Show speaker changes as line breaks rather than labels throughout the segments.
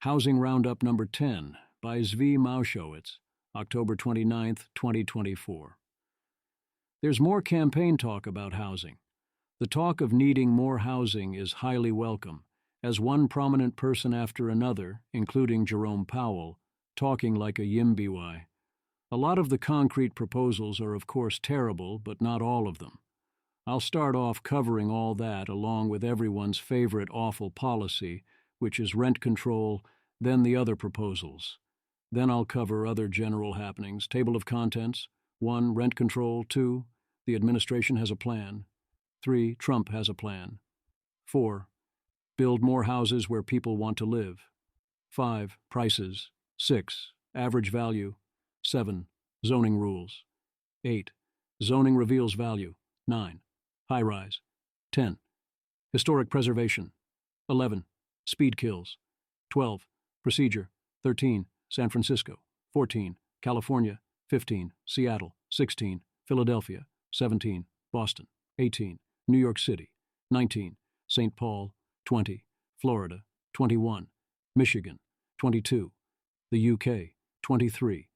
Housing Roundup number 10 by Zvi Maushowitz, October 29, 2024. There's more campaign talk about housing. The talk of needing more housing is highly welcome, as one prominent person after another, including Jerome Powell, talking like a yimbiwai. A lot of the concrete proposals are of course terrible, but not all of them. I'll start off covering all that along with everyone's favorite awful policy, which is rent control, then the other proposals. Then I'll cover other general happenings. Table of contents: 1. Rent control. 2. The administration has a plan. 3. Trump has a plan. 4. Build more houses where people want to live. 5. Prices. 6. Average value. 7. Zoning rules. 8. Zoning reveals value. 9. High-rise. 10. Historic preservation. 11. Speed kills. 12. Procedure. 13. San Francisco. 14. California. 15. Seattle. 16. Philadelphia. 17. Boston. 18. New York City. 19. St. Paul. 20. Florida. 21. Michigan. 22. The UK. 23.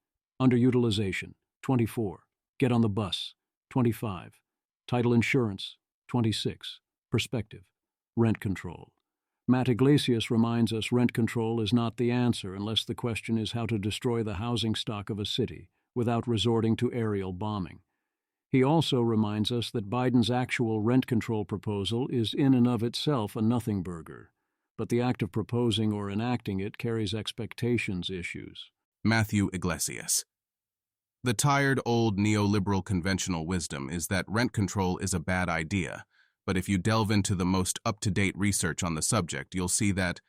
Underutilization. 24. Get on the bus. 25. Title insurance. 26. Perspective. Rent control. Matt Iglesias reminds us rent control is not the answer unless the question is how to destroy the housing stock of a city without resorting to aerial bombing. He also reminds us that Biden's actual rent control proposal is in and of itself a nothing burger, but the act of proposing or enacting it carries expectations issues.
Matthew Iglesias. The tired old neoliberal conventional wisdom is that rent control is a bad idea, but if you delve into the most up-to-date research on the subject, you'll see that,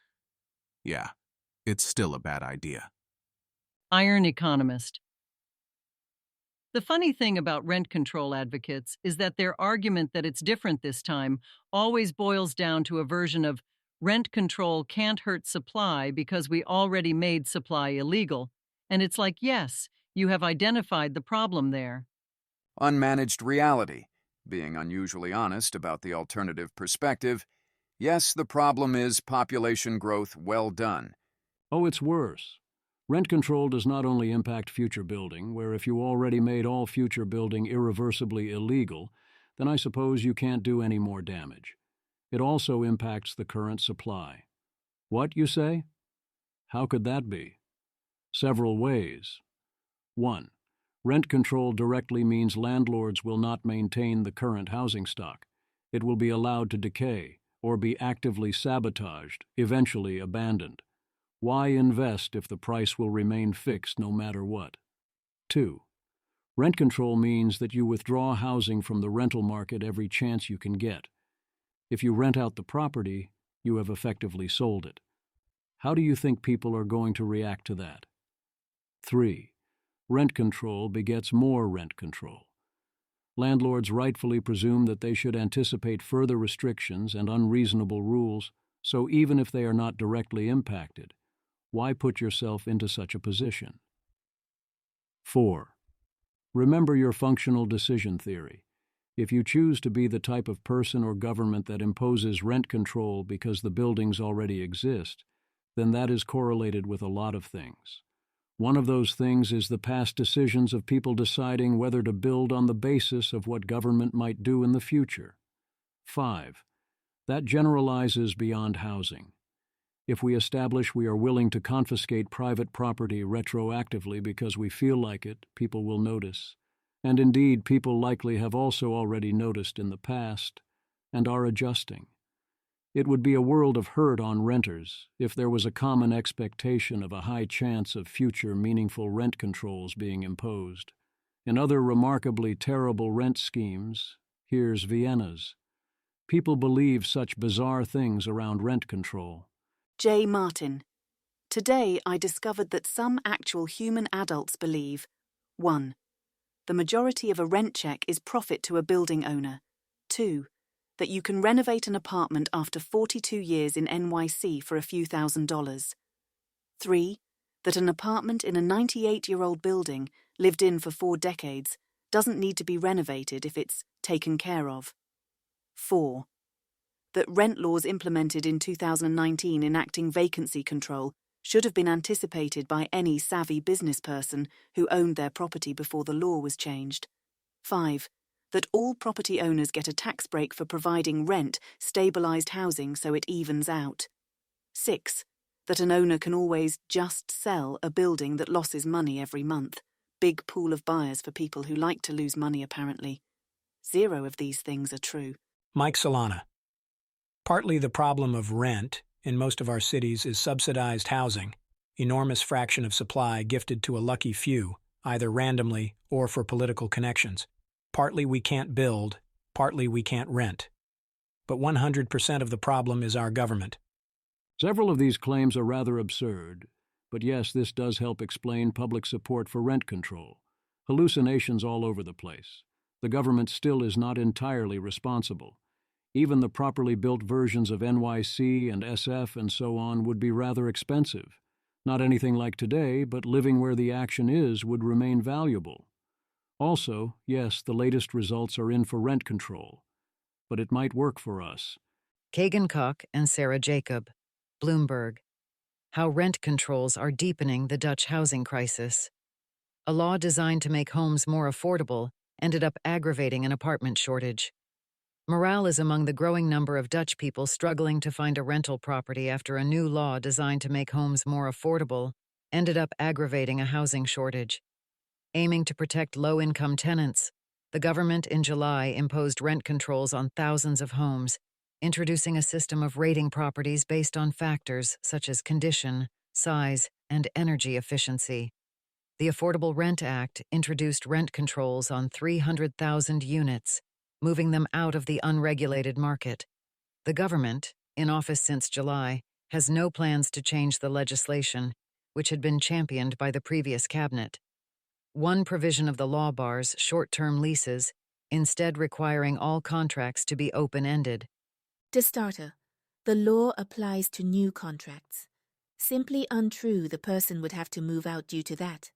yeah, it's still a bad idea.
Iron Economist. The funny thing about rent control advocates is that their argument that it's different this time always boils down to a version of rent control can't hurt supply because we already made supply illegal. And it's like, yes, you have identified the problem there.
Unmanaged reality. Being unusually honest about the alternative perspective, yes, the problem is population growth well done.
Oh, it's worse. Rent control does not only impact future building, where if you already made all future building irreversibly illegal, then I suppose you can't do any more damage. It also impacts the current supply. What, you say? How could that be? Several ways. 1. Rent control directly means landlords will not maintain the current housing stock. It will be allowed to decay or be actively sabotaged, eventually abandoned. Why invest if the price will remain fixed no matter what? 2. Rent control means that you withdraw housing from the rental market every chance you can get. If you rent out the property, you have effectively sold it. How do you think people are going to react to that? 3. Rent control begets more rent control. Landlords rightfully presume that they should anticipate further restrictions and unreasonable rules, so even if they are not directly impacted, why put yourself into such a position? 4. Remember your functional decision theory. If you choose to be the type of person or government that imposes rent control because the buildings already exist, then that is correlated with a lot of things. One of those things is the past decisions of people deciding whether to build on the basis of what government might do in the future. 5. That generalizes beyond housing. If we establish we are willing to confiscate private property retroactively because we feel like it, people will notice. And indeed, people likely have also already noticed in the past and are adjusting. It would be a world of hurt on renters if there was a common expectation of a high chance of future meaningful rent controls being imposed. In other remarkably terrible rent schemes, here's Vienna's. People believe such bizarre things around rent control.
J. Martin. Today I discovered that some actual human adults believe 1. The majority of a rent check is profit to a building owner. 2. That you can renovate an apartment after 42 years in NYC for a few $1,000s. 3. That an apartment in a 98-year-old building, lived in for 4 decades, doesn't need to be renovated if it's taken care of. 4. That rent laws implemented in 2019 enacting vacancy control should have been anticipated by any savvy business person who owned their property before the law was changed. 5. That all property owners get a tax break for providing rent, stabilised housing so it evens out. 6. That an owner can always just sell a building that loses money every month. Big pool of buyers for people who like to lose money, apparently. 0 of these things are true.
Mike Solana. Partly the problem of rent in most of our cities is subsidized housing, enormous fraction of supply gifted to a lucky few, either randomly or for political connections. Partly we can't build, partly we can't rent. But 100% of the problem is our government.
Several of these claims are rather absurd, but yes, this does help explain public support for rent control. Hallucinations all over the place. The government still is not entirely responsible. Even the properly built versions of NYC and SF and so on would be rather expensive. Not anything like today, but living where the action is would remain valuable. Also, yes, the latest results are in for rent control. But it might work for us.
Kagan Koch and Sarah Jacob, Bloomberg. How rent controls are deepening the Dutch housing crisis. A law designed to make homes more affordable ended up aggravating an apartment shortage. Morale is among the growing number of Dutch people struggling to find a rental property after a new law designed to make homes more affordable ended up aggravating a housing shortage. Aiming to protect low-income tenants, the government in July imposed rent controls on thousands of homes, introducing a system of rating properties based on factors such as condition, size, and energy efficiency. The Affordable Rent Act introduced rent controls on 300,000 units, moving them out of the unregulated market. The government, in office since July, has no plans to change the legislation, which had been championed by the previous cabinet. One provision of the law bars short-term leases, instead requiring all contracts to be open-ended.
To starter, the law applies to new contracts. Simply untrue, the person would have to move out due to that.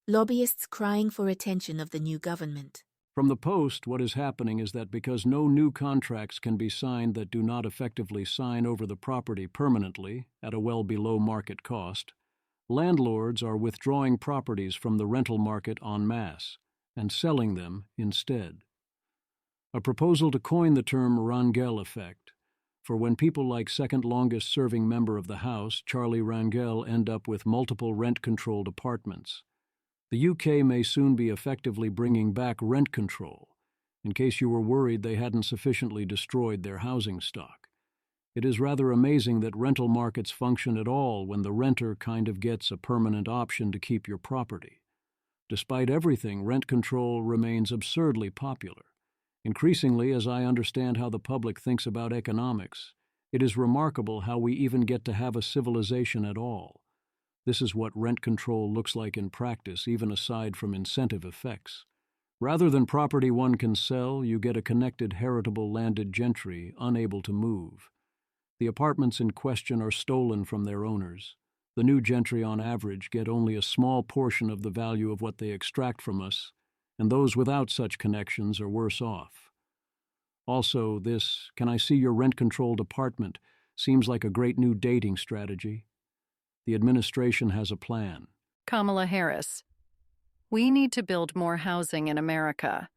Lobbyists crying for attention of the new government.
From the Post, what is happening is that because no new contracts can be signed that do not effectively sign over the property permanently at a well below market cost, landlords are withdrawing properties from the rental market en masse and selling them instead. A proposal to coin the term Rangel effect, for when people like second longest serving member of the House, Charlie Rangel, end up with multiple rent-controlled apartments. The UK may soon be effectively bringing back rent control, in case you were worried they hadn't sufficiently destroyed their housing stock. It is rather amazing that rental markets function at all when the renter kind of gets a permanent option to keep your property. Despite everything, rent control remains absurdly popular. Increasingly, as I understand how the public thinks about economics, it is remarkable how we even get to have a civilization at all. This is what rent control looks like in practice, even aside from incentive effects. Rather than property one can sell, you get a connected heritable landed gentry unable to move. The apartments in question are stolen from their owners. The new gentry on average get only a small portion of the value of what they extract from us, and those without such connections are worse off. Also, this "can I see your rent-controlled apartment" seems like a great new dating strategy. The administration has a plan.
Kamala Harris. We need to build more housing in America.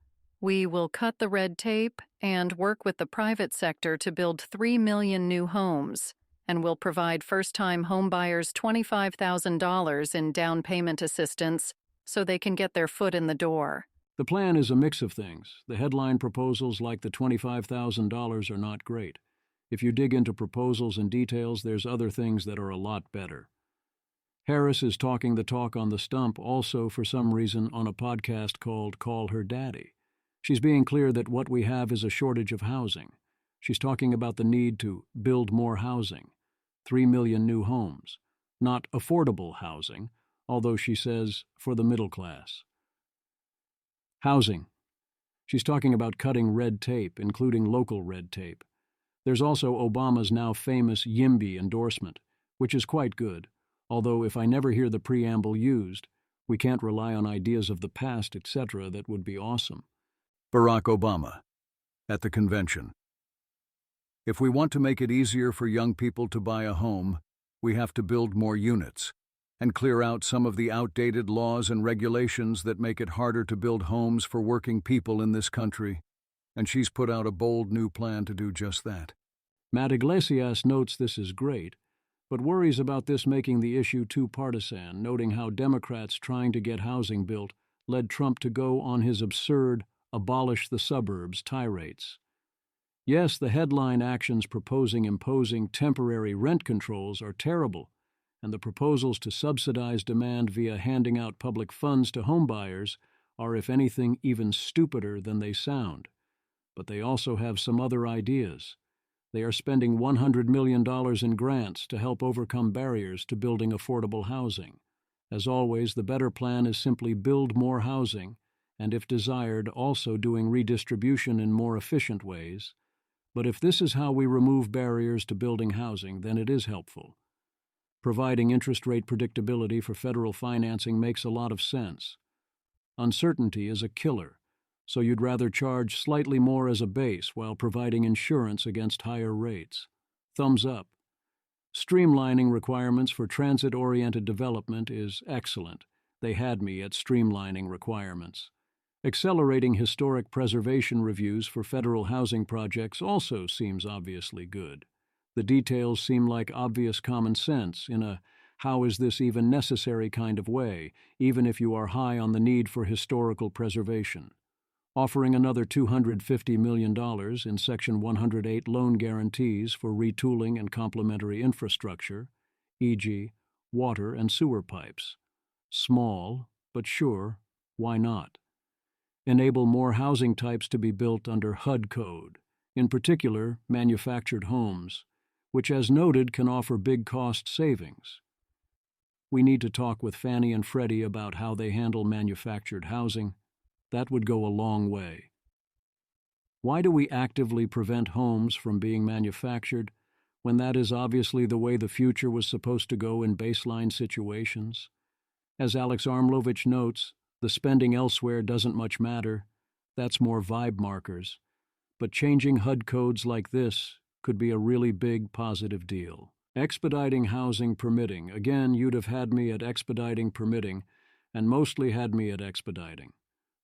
We will cut the red tape and work with the private sector to build 3 million new homes, and will provide first-time homebuyers $25,000 in down payment assistance so they can get their foot in the door.
The plan is a mix of things. The headline proposals like the $25,000 are not great. If you dig into proposals and details, there's other things that are a lot better. Harris is talking the talk on the stump also for some reason on a podcast called Call Her Daddy. She's being clear that what we have is a shortage of housing. She's talking about the need to build more housing, 3 million new homes, not affordable housing, although she says for the middle class. Housing. She's talking about cutting red tape, including local red tape. There's also Obama's now famous YIMBY endorsement, which is quite good, although if I never hear the preamble used, we can't rely on ideas of the past, etc. That would be awesome.
Barack Obama, at the convention. If we want to make it easier for young people to buy a home, We have to build more units and clear out some of the outdated laws and regulations that make it harder to build homes for working people in this country. And she's put out a bold new plan to do just that.
Matt Iglesias notes this is great, but worries about this making the issue too partisan, noting how Democrats trying to get housing built led Trump to go on his absurd abolish the suburbs tirades. Yes, the headline actions proposing imposing temporary rent controls are terrible, and the proposals to subsidize demand via handing out public funds to homebuyers are, if anything, even stupider than they sound. But they also have some other ideas. They are spending $100 million in grants to help overcome barriers to building affordable housing. As always, the better plan is simply build more housing, and if desired, also doing redistribution in more efficient ways. But if this is how we remove barriers to building housing, then it is helpful. Providing interest rate predictability for federal financing makes a lot of sense. Uncertainty is a killer, so you'd rather charge slightly more as a base while providing insurance against higher rates. Thumbs up. Streamlining requirements for transit-oriented development is excellent. They had me at streamlining requirements. Accelerating historic preservation reviews for federal housing projects also seems obviously good. The details seem like obvious common sense in a how is this even necessary kind of way, even if you are high on the need for historical preservation. Offering another $250 million in Section 108 loan guarantees for retooling and complementary infrastructure, e.g., water and sewer pipes. Small, but sure, why not? Enable more housing types to be built under HUD code, in particular manufactured homes, which as noted can offer big cost savings. We need to talk with Fannie and Freddie about how they handle manufactured housing. That would go a long way. Why do we actively prevent homes from being manufactured when that is obviously the way the future was supposed to go in baseline situations? As Alex Armlovich notes, the spending elsewhere doesn't much matter. That's more vibe markers. But changing HUD codes like this could be a really big positive deal. Expediting housing permitting. Again, you'd have had me at expediting permitting, and mostly had me at expediting.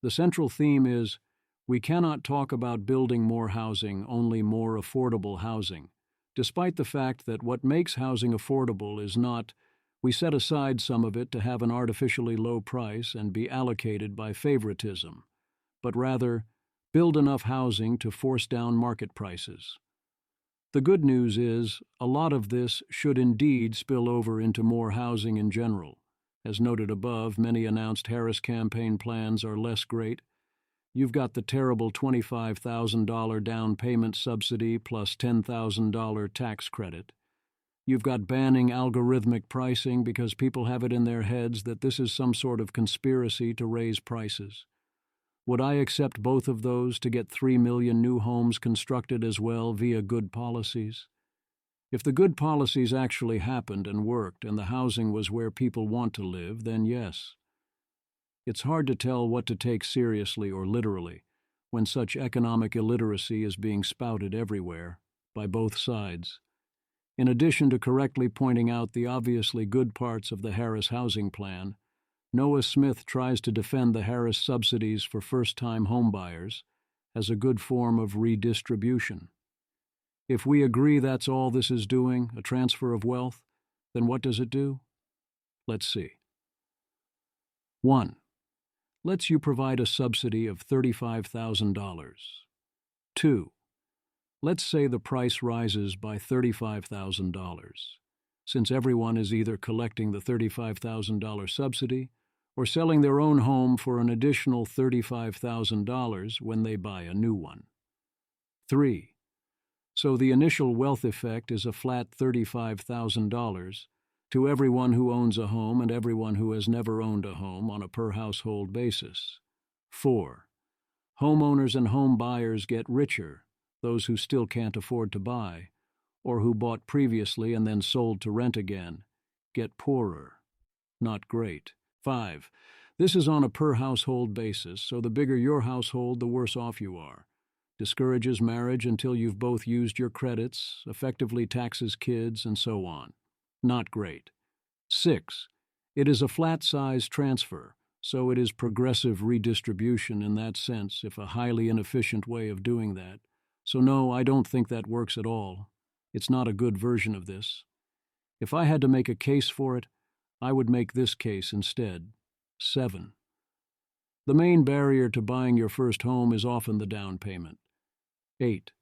The central theme is, we cannot talk about building more housing, only more affordable housing, despite the fact that what makes housing affordable is not, we set aside some of it to have an artificially low price and be allocated by favoritism, but rather, build enough housing to force down market prices. The good news is, a lot of this should indeed spill over into more housing in general. As noted above, many announced Harris campaign plans are less great. You've got the terrible $25,000 down payment subsidy plus $10,000 tax credit. You've got banning algorithmic pricing because people have it in their heads that this is some sort of conspiracy to raise prices. Would I accept both of those to get 3 million new homes constructed as well via good policies? If the good policies actually happened and worked and the housing was where people want to live, then yes. It's hard to tell what to take seriously or literally when such economic illiteracy is being spouted everywhere, by both sides. In addition to correctly pointing out the obviously good parts of the Harris housing plan, Noah Smith tries to defend the Harris subsidies for first-time homebuyers as a good form of redistribution. If we agree that's all this is doing, a transfer of wealth, then what does it do? Let's see. 1. Lets you provide a subsidy of $35,000. 2. Let's say the price rises by $35,000. Since everyone is either collecting the $35,000 subsidy or selling their own home for an additional $35,000 when they buy a new one. 3. So the initial wealth effect is a flat $35,000 to everyone who owns a home and everyone who has never owned a home on a per-household basis. 4. Homeowners and home buyers get richer, those who still can't afford to buy, or who bought previously and then sold to rent again, get poorer. Not great. 5. This is on a per-household basis, so the bigger your household, the worse off you are. Discourages marriage until you've both used your credits, effectively taxes kids, and so on. Not great. 6. It is a flat-size transfer, so it is progressive redistribution in that sense, if a highly inefficient way of doing that. So no, I don't think that works at all. It's not a good version of this. If I had to make a case for it, I would make this case instead. 7. The main barrier to buying your first home is often the down payment. 8.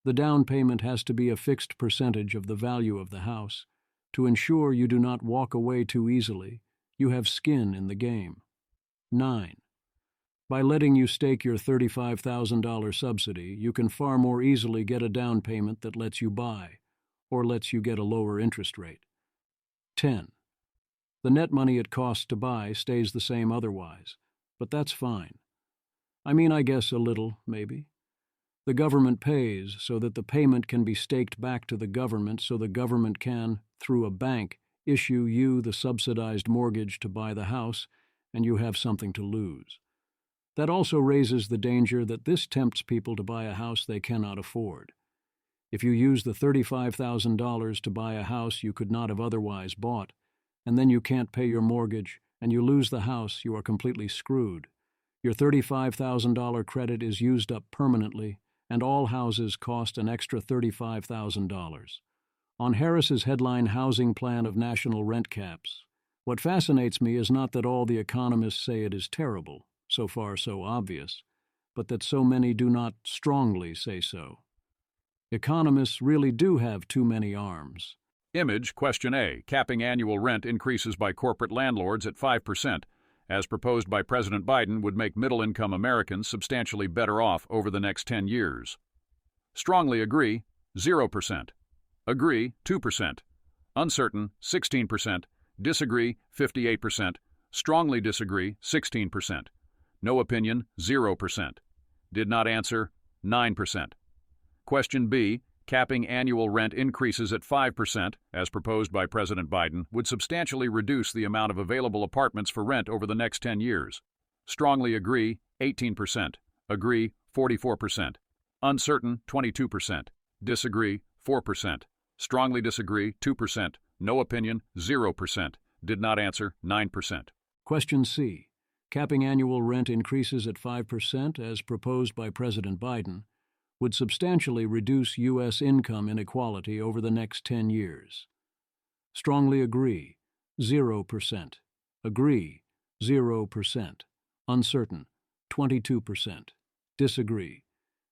The down payment has to be a fixed percentage of the value of the house. To ensure you do not walk away too easily, you have skin in the game. 9. By letting you stake your $35,000 subsidy, you can far more easily get a down payment that lets you buy, or lets you get a lower interest rate. 10. The net money it costs to buy stays the same otherwise, but that's fine. I guess a little, maybe. The government pays so that the payment can be staked back to the government so the government can, through a bank, issue you the subsidized mortgage to buy the house, and you have something to lose. That also raises the danger that this tempts people to buy a house they cannot afford. If you use the $35,000 to buy a house you could not have otherwise bought, and then you can't pay your mortgage, and you lose the house, you are completely screwed. Your $35,000 credit is used up permanently, and all houses cost an extra $35,000. On Harris's headline Housing Plan of National Rent Caps, what fascinates me is not that all the economists say it is terrible, so far so obvious, but that so many do not strongly say so. Economists really do have too many arms.
Image, question A. Capping annual rent increases by corporate landlords at 5%, as proposed by President Biden, would make middle-income Americans substantially better off over the next 10 years. Strongly agree, 0%. Agree, 2%. Uncertain, 16%. Disagree, 58%. Strongly disagree, 16%. No opinion, 0%. Did not answer, 9%. Question B. Capping annual rent increases at 5%, as proposed by President Biden, would substantially reduce the amount of available apartments for rent over the next 10 years. Strongly agree, 18%. Agree, 44%. Uncertain, 22%. Disagree, 4%. Strongly disagree, 2%. No opinion, 0%. Did not answer, 9%.
Question C. Capping annual rent increases at 5%, as proposed by President Biden, would substantially reduce U.S. income inequality over the next 10 years. Strongly agree, 0%. Agree, 0%. Uncertain, 22%. Disagree,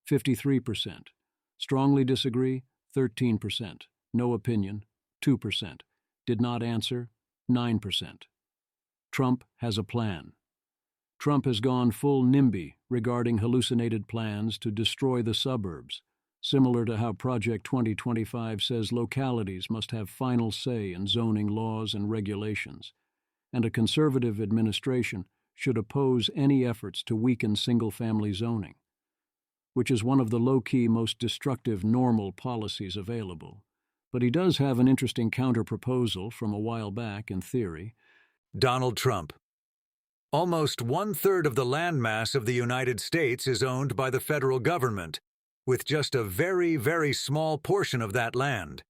53%. Strongly disagree, 13%. No opinion, 2%. Did not answer, 9%. Trump has a plan. Trump has gone full NIMBY regarding hallucinated plans to destroy the suburbs, similar to how Project 2025 says localities must have final say in zoning laws and regulations, and a conservative administration should oppose any efforts to weaken single-family zoning, which is one of the low-key most destructive normal policies available. But he does have an interesting counter-proposal from a while back in theory.
Donald Trump. Almost 1/3 of the landmass of the United States is owned by the federal government, with just a very, very small portion of that land.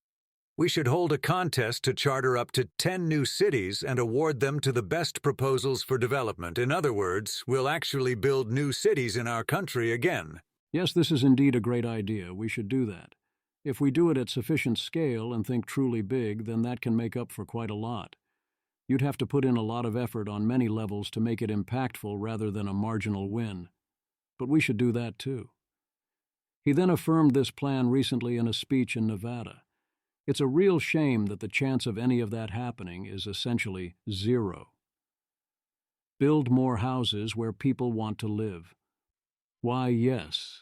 We should hold a contest to charter up to 10 new cities and award them to the best proposals for development. In other words, we'll actually build new cities in our country again.
Yes, this is indeed a great idea. We should do that. If we do it at sufficient scale and think truly big, then that can make up for quite a lot. You'd have to put in a lot of effort on many levels to make it impactful rather than a marginal win. But we should do that too. He then affirmed this plan recently in a speech in Nevada. It's a real shame that the chance of any of that happening is essentially zero. Build more houses where people want to live. Why, yes.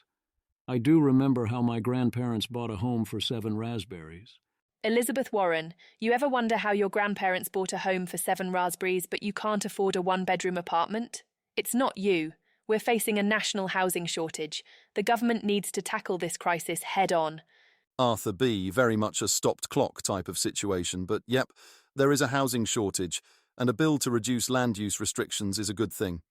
I do remember how my grandparents bought a home for 7 raspberries.
Elizabeth Warren, you ever wonder how your grandparents bought a home for 7 raspberries but you can't afford a 1-bedroom apartment? It's not you. We're facing a national housing shortage. The government needs to tackle this crisis head-on.
Arthur B., very much a stopped clock type of situation, but yep, there is a housing shortage, and a bill to reduce land use restrictions is a good thing.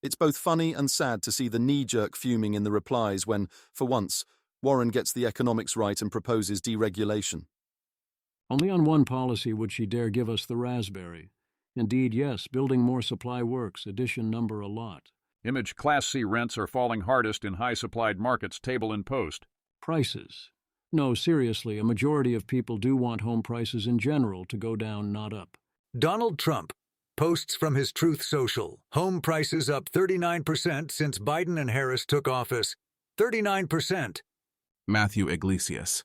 It's both funny and sad to see the knee-jerk fuming in the replies when, for once, Warren gets the economics right and proposes deregulation.
Only on one policy would she dare give us the raspberry. Indeed, yes, building more supply works, edition number a lot.
Image Class C rents are falling hardest in high-supplied markets, table in post.
Prices. No, seriously, a majority of people do want home prices in general to go down, not up.
Donald Trump posts from his Truth Social. Home prices up 39% since Biden and Harris took office. 39%.
Matthew Iglesias.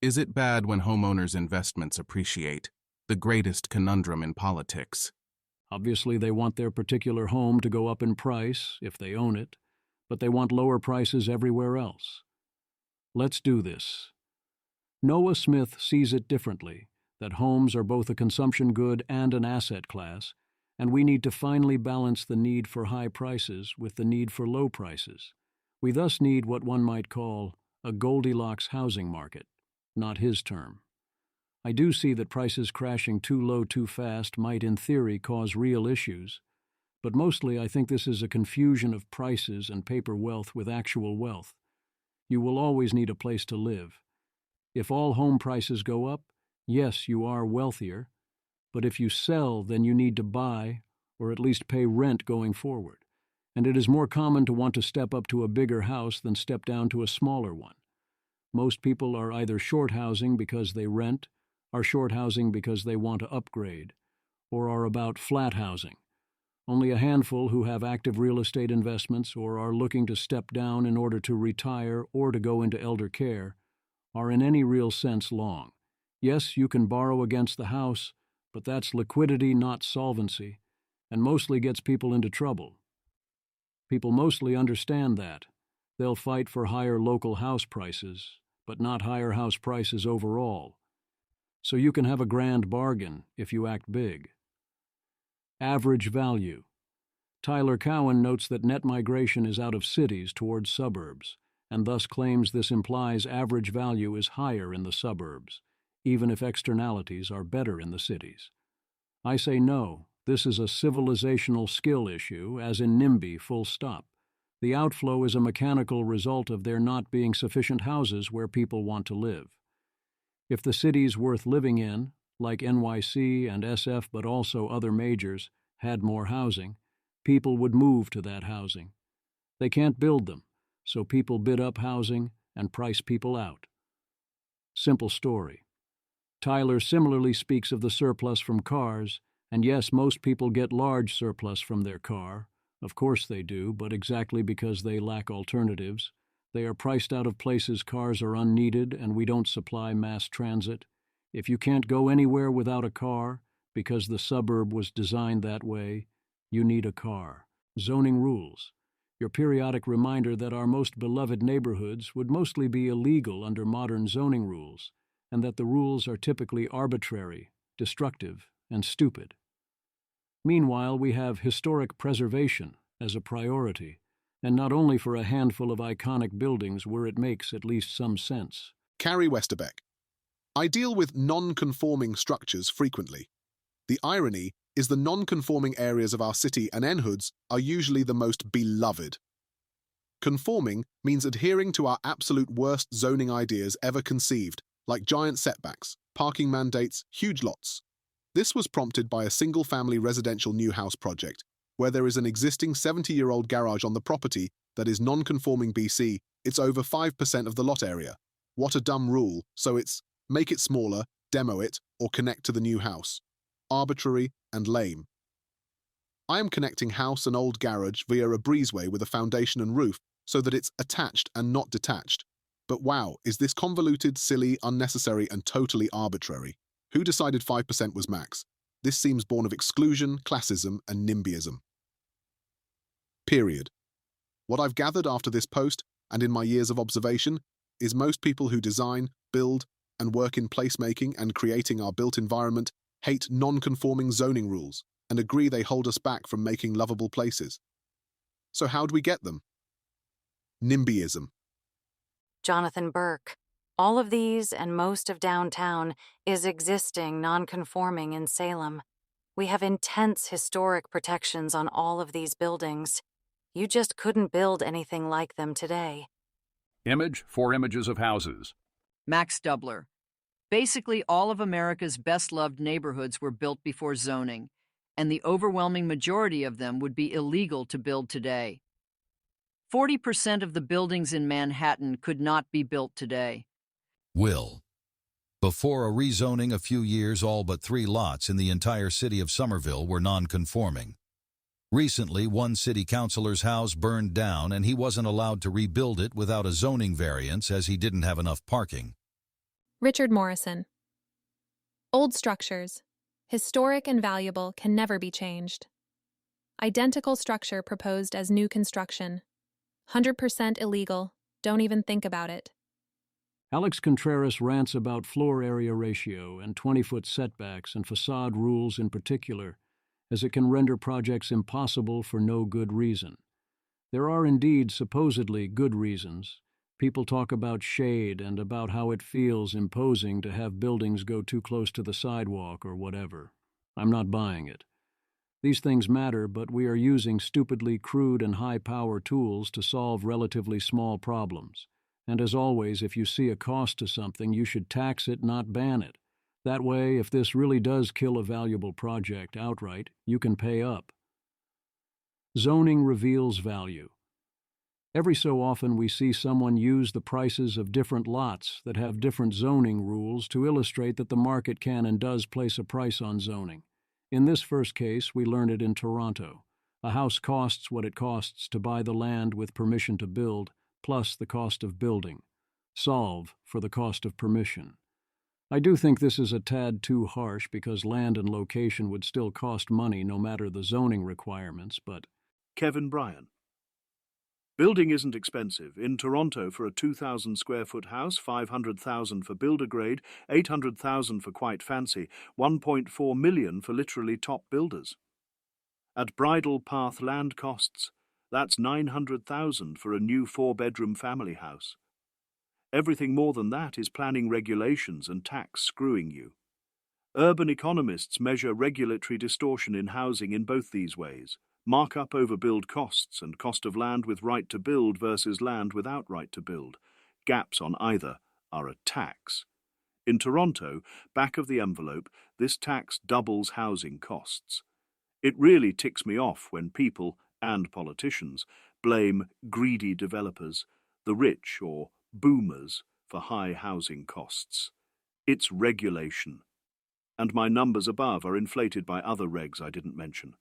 Is it bad when homeowners' investments appreciate? The greatest conundrum in politics.
Obviously, they want their particular home to go up in price, if they own it, but they want lower prices everywhere else. Let's do this. Noah Smith sees it differently, that homes are both a consumption good and an asset class, and we need to finally balance the need for high prices with the need for low prices. We thus need what one might call a Goldilocks housing market, not his term. I do see that prices crashing too low too fast might in theory cause real issues, but mostly I think this is a confusion of prices and paper wealth with actual wealth. You will always need a place to live. If all home prices go up, yes, you are wealthier, but if you sell, then you need to buy, or at least pay rent going forward. And it is more common to want to step up to a bigger house than step down to a smaller one. Most people are either short housing because they rent, are short housing because they want to upgrade, or are about flat housing. Only a handful who have active real estate investments or are looking to step down in order to retire or to go into elder care are in any real sense long. Yes, you can borrow against the house, but that's liquidity, not solvency, and mostly gets people into trouble. People mostly understand that. They'll fight for higher local house prices, but not higher house prices overall. So you can have a grand bargain if you act big. Average value. Tyler Cowen notes that net migration is out of cities towards suburbs, and thus claims this implies average value is higher in the suburbs, even if externalities are better in the cities. I say no, this is a civilizational skill issue, as in NIMBY, full stop. The outflow is a mechanical result of there not being sufficient houses where people want to live. If the cities worth living in, like NYC and SF but also other majors, had more housing, people would move to that housing. They can't build them, so people bid up housing and price people out. Simple story. Tyler similarly speaks of the surplus from cars, and yes, most people get large surplus from their car. Of course they do, but exactly because they lack alternatives. They are priced out of places cars are unneeded and we don't supply mass transit. If you can't go anywhere without a car, because the suburb was designed that way, you need a car. Zoning rules. Your periodic reminder that our most beloved neighborhoods would mostly be illegal under modern zoning rules, and that the rules are typically arbitrary, destructive, and stupid. Meanwhile, we have historic preservation as a priority, and not only for a handful of iconic buildings where it makes at least some sense.
Carrie Westerbeck. I deal with non-conforming structures frequently. The irony is the non-conforming areas of our city and neighborhoods are usually the most beloved. Conforming means adhering to our absolute worst zoning ideas ever conceived, like giant setbacks, parking mandates, huge lots. This was prompted by a single-family residential new house project, where there is an existing 70-year-old garage on the property that is non-conforming BC. It's over 5% of the lot area. What a dumb rule, so it's make it smaller, demo it, or connect to the new house. Arbitrary and lame. I am connecting house and old garage via a breezeway with a foundation and roof so that it's attached and not detached. But wow, is this convoluted, silly, unnecessary, and totally arbitrary? Who decided 5% was max? This seems born of exclusion, classism, and NIMBYism. Period. What I've gathered after this post, and in my years of observation, is most people who design, build, and work in placemaking and creating our built environment hate non-conforming zoning rules and agree they hold us back from making lovable places. So how do we get them? NIMBYism.
Jonathan Burke. All of these and most of downtown is existing non-conforming in Salem. We have intense historic protections on all of these buildings. You just couldn't build anything like them today.
Image, 4 images of houses.
Max Dubler. Basically, all of America's best-loved neighborhoods were built before zoning, and the overwhelming majority of them would be illegal to build today. 40% of the buildings in Manhattan could not be built today.
Will. Before a rezoning a few years, all but 3 lots in the entire city of Somerville were non-conforming. Recently, one city councilor's house burned down and he wasn't allowed to rebuild it without a zoning variance as he didn't have enough parking.
Richard Morrison. Old structures, historic and valuable, can never be changed. Identical structure proposed as new construction. 100% illegal. Don't even think about it.
Alex Contreras rants about floor area ratio and 20-foot setbacks and facade rules in particular, as it can render projects impossible for no good reason. There are indeed supposedly good reasons. People talk about shade and about how it feels imposing to have buildings go too close to the sidewalk or whatever. I'm not buying it. These things matter, but we are using stupidly crude and high-power tools to solve relatively small problems. And as always, if you see a cost to something, you should tax it, not ban it. That way, if this really does kill a valuable project outright, you can pay up. Zoning reveals value. Every so often we see someone use the prices of different lots that have different zoning rules to illustrate that the market can and does place a price on zoning. In this first case, we learn it in Toronto. A house costs what it costs to buy the land with permission to build, plus the cost of building. Solve for the cost of permission. I do think this is a tad too harsh because land and location would still cost money no matter the zoning requirements, but...
Kevin Bryan. Building isn't expensive. In Toronto, for a 2,000 square foot house, $500,000 for builder grade, $800,000 for quite fancy, $1.4 million for literally top builders. At Bridle Path land costs, that's $900,000 for a new 4-bedroom family house. Everything more than that is planning regulations and tax screwing you. Urban economists measure regulatory distortion in housing in both these ways. Markup over build costs and cost of land with right to build versus land without right to build. Gaps on either are a tax. In Toronto, back of the envelope, this tax doubles housing costs. It really ticks me off when people, and politicians, blame greedy developers, the rich or boomers, for high housing costs. It's regulation. And my numbers above are inflated by other regs I didn't mention.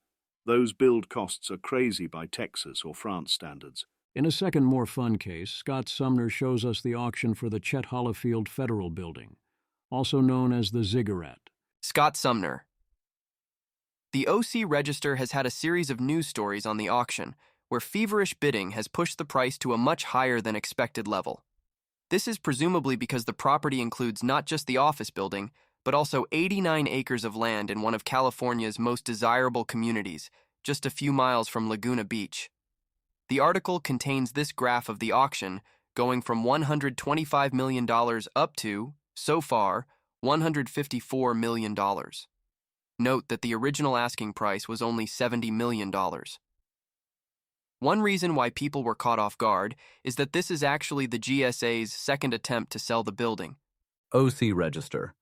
Those build costs are crazy by Texas or France standards.
In a second, more fun case, Scott Sumner shows us the auction for the Chet Hollifield Federal Building, also known as the Ziggurat.
Scott Sumner. The OC Register has had a series of news stories on the auction, where feverish bidding has pushed the price to a much higher than expected level. This is presumably because the property includes not just the office building, but also 89 acres of land in one of California's most desirable communities, just a few miles from Laguna Beach. The article contains this graph of the auction, going from $125 million up to, so far, $154 million. Note that the original asking price was only $70 million. One reason why people were caught off guard is that this is actually the GSA's second attempt to sell the building.
OC Register.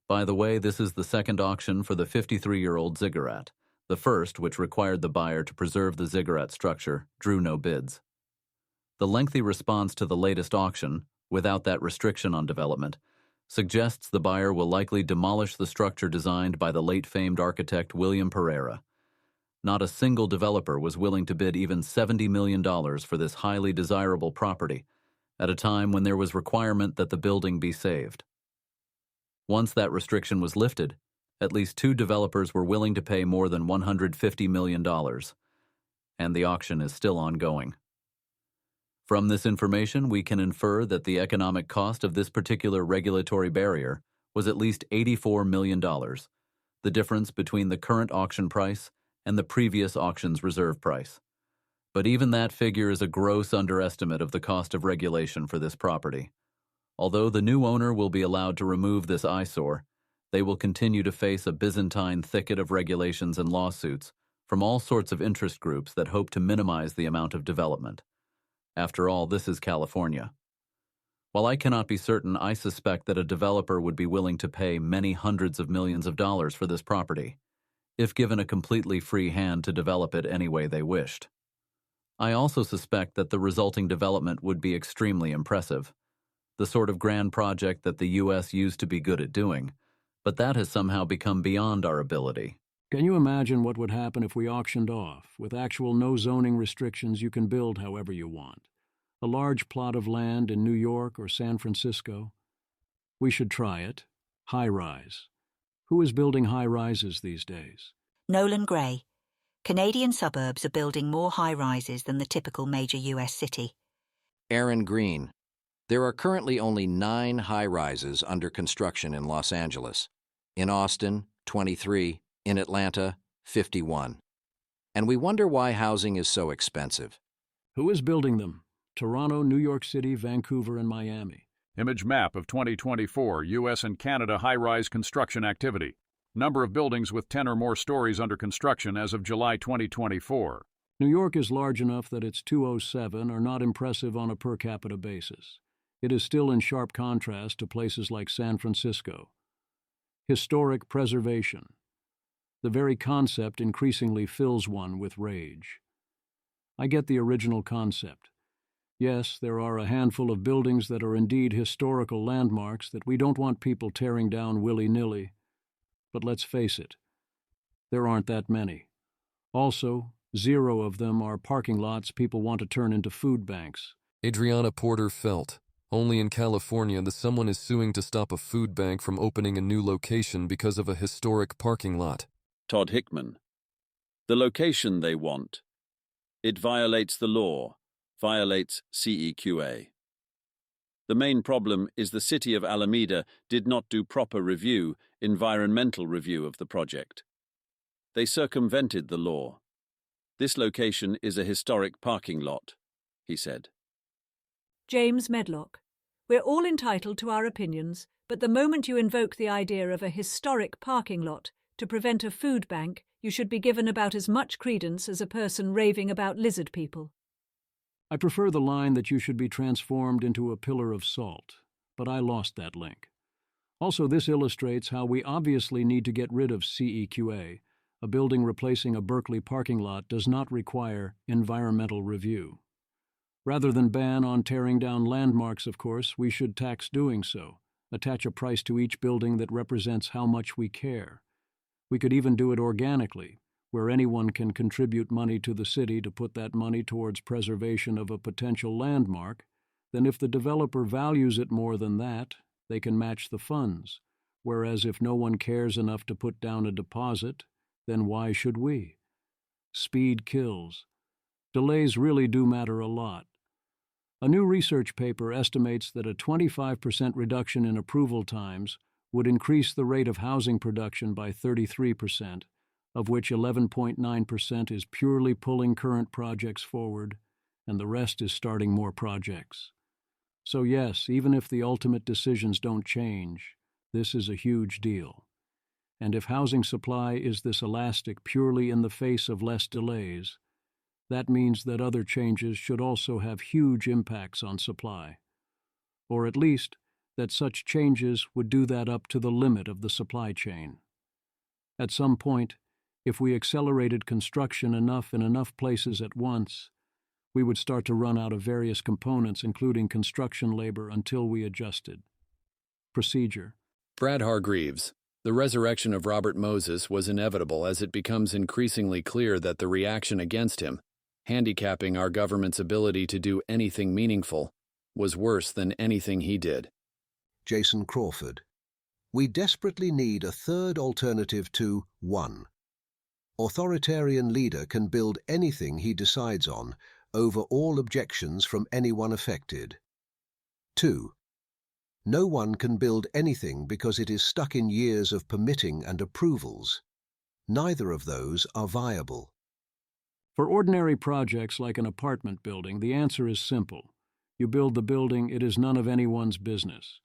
By the way, this is the second auction for the 53-year-old Ziggurat. The first, which required the buyer to preserve the Ziggurat structure, drew no bids. The lengthy response to the latest auction, without that restriction on development, suggests the buyer will likely demolish the structure designed by the late famed architect William Pereira. Not a single developer was willing to bid even $70 million for this highly desirable property, at a time when there was requirement that the building be saved. Once that restriction was lifted, at least 2 developers were willing to pay more than $150 million, and the auction is still ongoing. From this information, we can infer that the economic cost of this particular regulatory barrier was at least $84 million, the difference between the current auction price and the previous auction's reserve price. But even that figure is a gross underestimate of the cost of regulation for this property. Although the new owner will be allowed to remove this eyesore, they will continue to face a Byzantine thicket of regulations and lawsuits from all sorts of interest groups that hope to minimize the amount of development. After all, this is California. While I cannot be certain, I suspect that a developer would be willing to pay many hundreds of millions of dollars for this property, if given a completely free hand to develop it any way they wished. I also suspect that the resulting development would be extremely impressive, the sort of grand project that the U.S. used to be good at doing, but that has somehow become beyond our ability.
Can you imagine what would happen if we auctioned off, with actual no zoning restrictions, you can build however you want? A large plot of land in New York or San Francisco? We should try it. High-rise. Who is building high-rises these days?
Nolan Gray. Canadian suburbs are building more high-rises than the typical major U.S. city.
Aaron Green. There are currently only 9 high-rises under construction in Los Angeles. In Austin, 23. In Atlanta, 51. And we wonder why housing is so expensive.
Who is building them? Toronto, New York City, Vancouver, and Miami.
Image map of 2024 U.S. and Canada high-rise construction activity. Number of buildings with 10 or more stories under construction as of July 2024.
New York is large enough that its 207 are not impressive on a per capita basis. It is still in sharp contrast to places like San Francisco. Historic preservation. The very concept increasingly fills one with rage. I get the original concept. Yes, there are a handful of buildings that are indeed historical landmarks that we don't want people tearing down willy-nilly. But let's face it, there aren't that many. Also, 0 of them are parking lots people want to turn into food banks.
Adriana Porter Felt. Only in California that someone is suing to stop a food bank from opening a new location because of a historic parking lot.
Todd Hickman. The location they want. It violates the law, violates CEQA. The main problem is the city of Alameda did not do proper environmental review of the project. They circumvented the law. This location is a historic parking lot, he said.
James Medlock. We're all entitled to our opinions, but the moment you invoke the idea of a historic parking lot to prevent a food bank, you should be given about as much credence as a person raving about lizard people.
I prefer the line that you should be transformed into a pillar of salt, but I lost that link. Also, this illustrates how we obviously need to get rid of CEQA. A building replacing a Berkeley parking lot does not require environmental review. Rather than ban on tearing down landmarks, of course, we should tax doing so, attach a price to each building that represents how much we care. We could even do it organically, where anyone can contribute money to the city to put that money towards preservation of a potential landmark. Then if the developer values it more than that, they can match the funds. Whereas if no one cares enough to put down a deposit, then why should we? Speed kills. Delays really do matter a lot. A new research paper estimates that a 25% reduction in approval times would increase the rate of housing production by 33%, of which 11.9% is purely pulling current projects forward, and the rest is starting more projects. So yes, even if the ultimate decisions don't change, this is a huge deal. And if housing supply is this elastic purely in the face of less delays, that means that other changes should also have huge impacts on supply. Or at least, that such changes would do that up to the limit of the supply chain. At some point, if we accelerated construction enough in enough places at once, we would start to run out of various components, including construction labor, until we adjusted. Procedure.
Brad Hargreaves. The resurrection of Robert Moses was inevitable as it becomes increasingly clear that the reaction against him, handicapping our government's ability to do anything meaningful, was worse than anything he did.
Jason Crawford. We desperately need a third alternative to 1. Authoritarian leader can build anything he decides on, over all objections from anyone affected. 2. No one can build anything because it is stuck in years of permitting and approvals. Neither of those are viable.
For ordinary projects like an apartment building, the answer is simple. You build the building, it is none of anyone's business.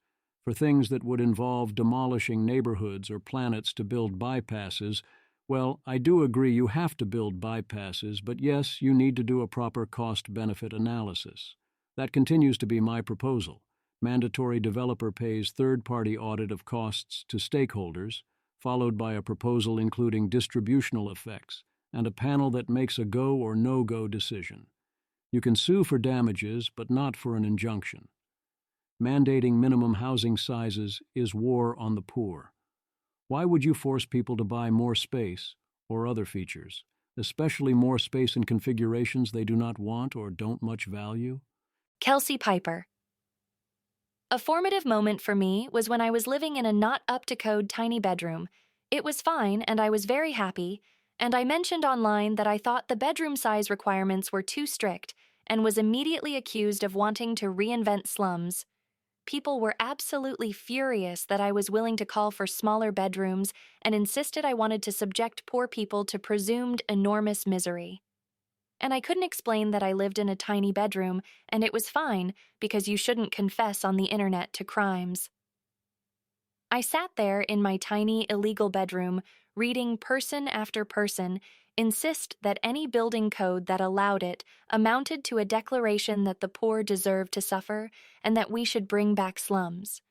For things that would involve demolishing neighborhoods or planets to build bypasses, well, I do agree you have to build bypasses, but yes, you need to do a proper cost-benefit analysis. That continues to be my proposal. Mandatory developer pays third-party audit of costs to stakeholders, followed by a proposal including distributional effects and a panel that makes a go or no-go decision. You can sue for damages, but not for an injunction. Mandating minimum housing sizes is war on the poor. Why would you force people to buy more space or other features, especially more space in configurations they do not want or don't much value?
Kelsey Piper. A formative moment for me was when I was living in a not up-to-code tiny bedroom. It was fine, and I was very happy, and I mentioned online that I thought the bedroom size requirements were too strict and was immediately accused of wanting to reinvent slums. People were absolutely furious that I was willing to call for smaller bedrooms and insisted I wanted to subject poor people to presumed enormous misery. And I couldn't explain that I lived in a tiny bedroom, and it was fine because you shouldn't confess on the internet to crimes. I sat there in my tiny, illegal bedroom, reading person after person insist that any building code that allowed it amounted to a declaration that the poor deserved to suffer and that we should bring back slums.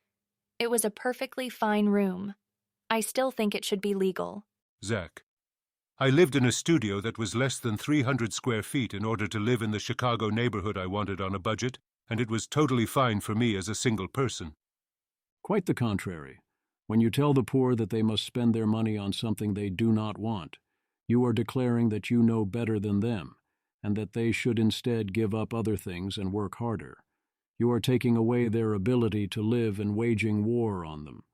It was a perfectly fine room. I still think it should be legal.
Zach, I lived in a studio that was less than 300 square feet in order to live in the Chicago neighborhood I wanted on a budget, and it was totally fine for me as a single person.
Quite the contrary. When you tell the poor that they must spend their money on something they do not want, you are declaring that you know better than them, and that they should instead give up other things and work harder. You are taking away their ability to live and waging war on them.